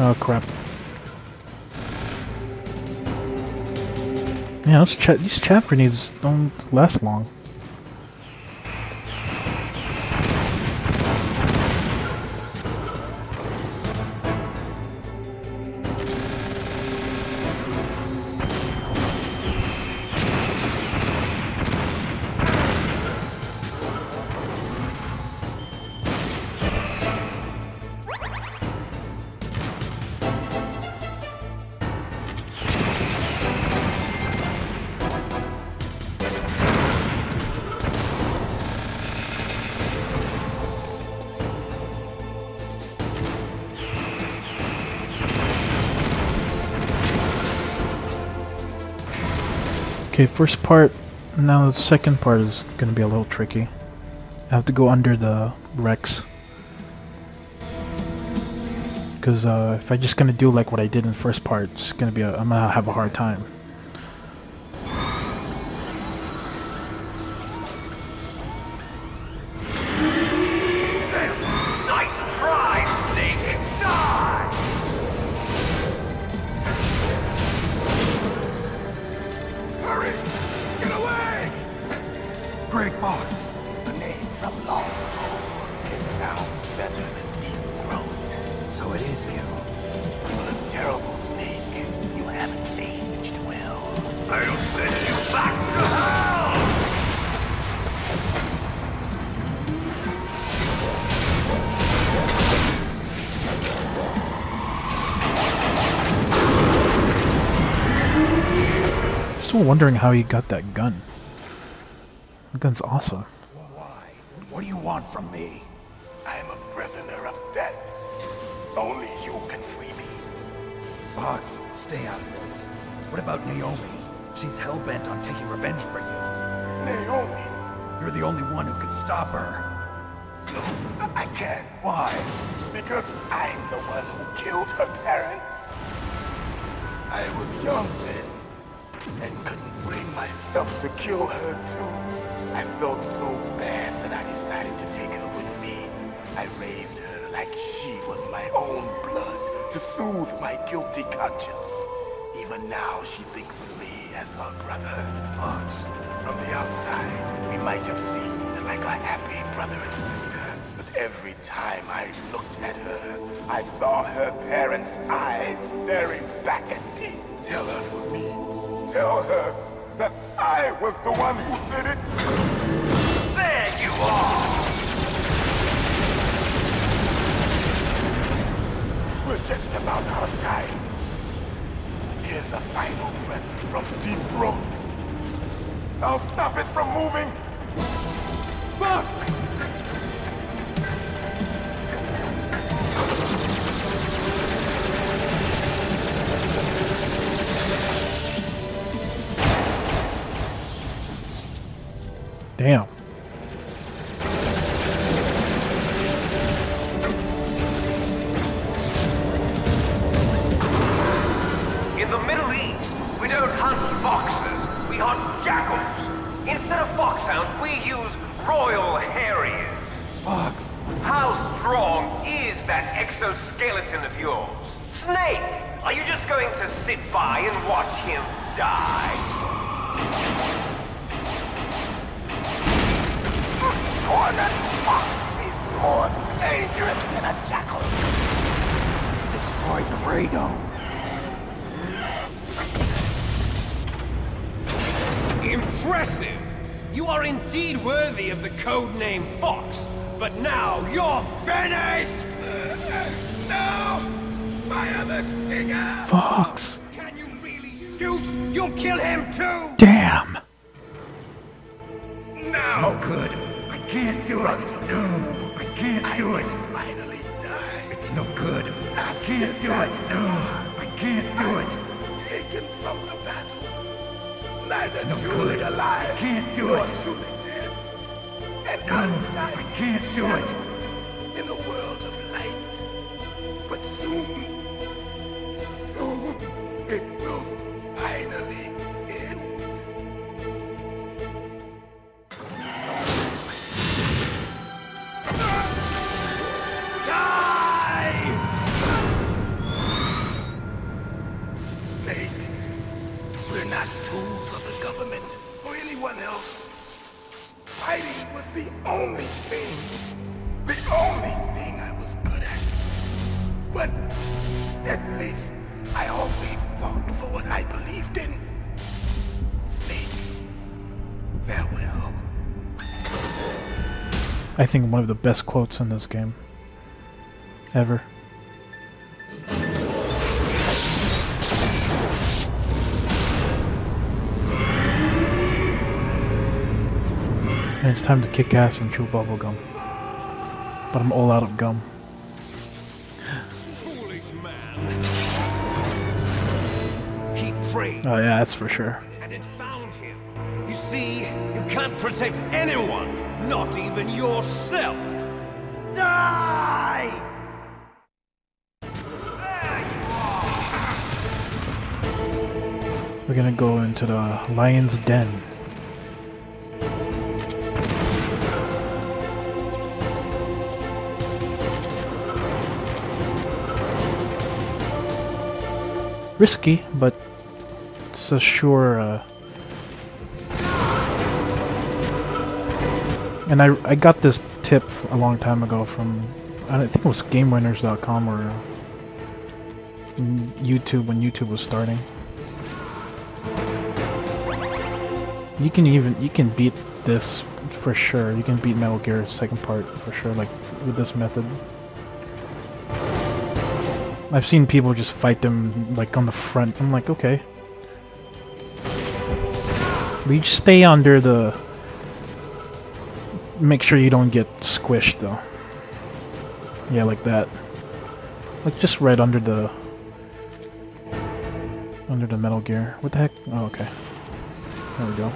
Oh crap. Yeah, these chaff grenades don't last long. Okay, first part. Now the second part is gonna be a little tricky. I have to go under the Rex. Because if I'm just gonna do like what I did in the first part, it's gonna be I'm gonna have a hard time. Grey Fox. A name from long ago. It sounds better than Deep Throat. So it is you. You're a terrible snake. You haven't aged well. I'll send you back to hell! Still wondering how he got that gun. The gun's awesome. Why? What do you want from me? I'm a prisoner of death. Only you can free me. Fox, stay out of this. What about Naomi? She's hell-bent on taking revenge for you. Naomi? You're the only one who can stop her. No, I can't. Why? Because I'm the one who killed her parents. I was young then, and couldn't bring myself to kill her too. I felt so bad that I decided to take her with me. I raised her like she was my own blood to soothe my guilty conscience. Even now, she thinks of me as her brother. Fox. From the outside, we might have seemed like a happy brother and sister, but every time I looked at her, I saw her parents' eyes staring back at me. Tell her for me. Tell her that I was the one who did it. There you are! We're just about out of time. Here's a final present from Deep Throat. I'll stop it from moving. Fox! Damn. In the Middle East, we don't hunt foxes, we hunt jackals. Instead of foxhounds, we use Royal Harriers. Fox! How strong is that exoskeleton of yours? Snake, are you just going to sit by and watch him die? Cornered fox is more dangerous than a jackal. You destroyed the radome. Impressive! You are indeed worthy of the codename Fox, but now you're finished! No! Fire the stinger! Fox! Can you really shoot? You'll kill him too! Damn! No! No good. I can't do it. No, I can't do it. Finally die. It's no good. I can't do it. No, I can't do it. Taken from the battle. Neither No truly good. alive I can't do nor it. truly dead. And No, undying I can't do it. shadow in a world of light. But soon, it will finally end. Die! We're not tools of the government or anyone else. Fighting was the only thing I was good at. But at least I always fought for what I believed in. Snake, farewell. I think one of the best quotes in this game ever. And it's time to kick ass and chew bubble gum. But I'm all out of gum. Foolish man. He prayed. Oh yeah, that's for sure. And it found him. You see, you can't protect anyone, not even yourself. Die! We're gonna go into the lion's den. Risky, but it's a sure. And I got this tip a long time ago from, I think it was GameWinners.com or YouTube when YouTube was starting. You can beat this for sure. You can beat Metal Gear second part for sure, like with this method. I've seen people just fight them like on the front. I'm like, okay. But you just stay under the... Make sure you don't get squished though. Yeah, like that. Like just right under the... Under the Metal Gear. What the heck? Oh, okay. There we go.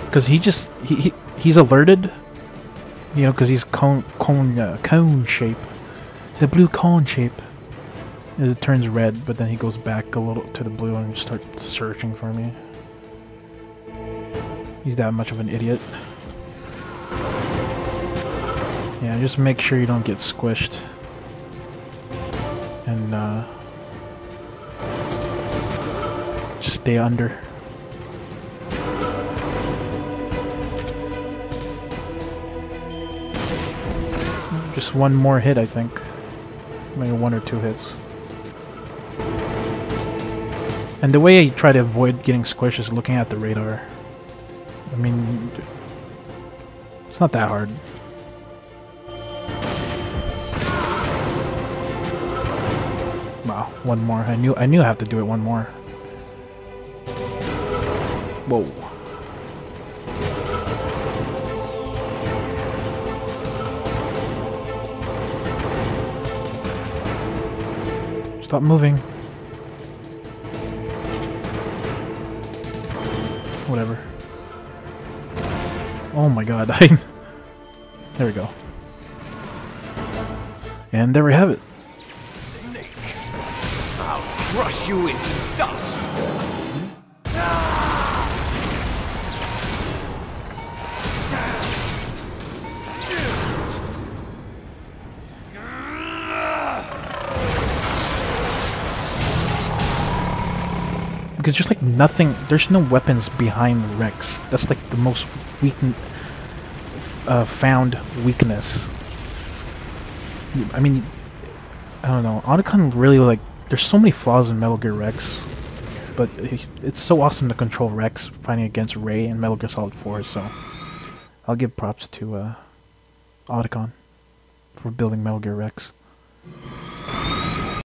Because he's alerted. You know, because he's cone shape. The blue cone shape. It turns red, but then he goes back a little to the blue and starts searching for me. He's that much of an idiot. Yeah, just make sure you don't get squished. And just stay under. Just one more hit, I think. Maybe one or two hits. And the way I try to avoid getting squished is looking at the radar. I mean, it's not that hard. Wow, one more. I knew I have to do it one more. Whoa. Stop moving. Whatever. Oh my god, there we go. And there we have it. Snake, I'll crush you into dust. Because there's like nothing, there's no weapons behind Rex. That's like the most found weakness. I mean, I don't know. Otacon really, like, there's so many flaws in Metal Gear Rex, but it's so awesome to control Rex fighting against Ray in Metal Gear Solid 4. So I'll give props to Otacon for building Metal Gear Rex.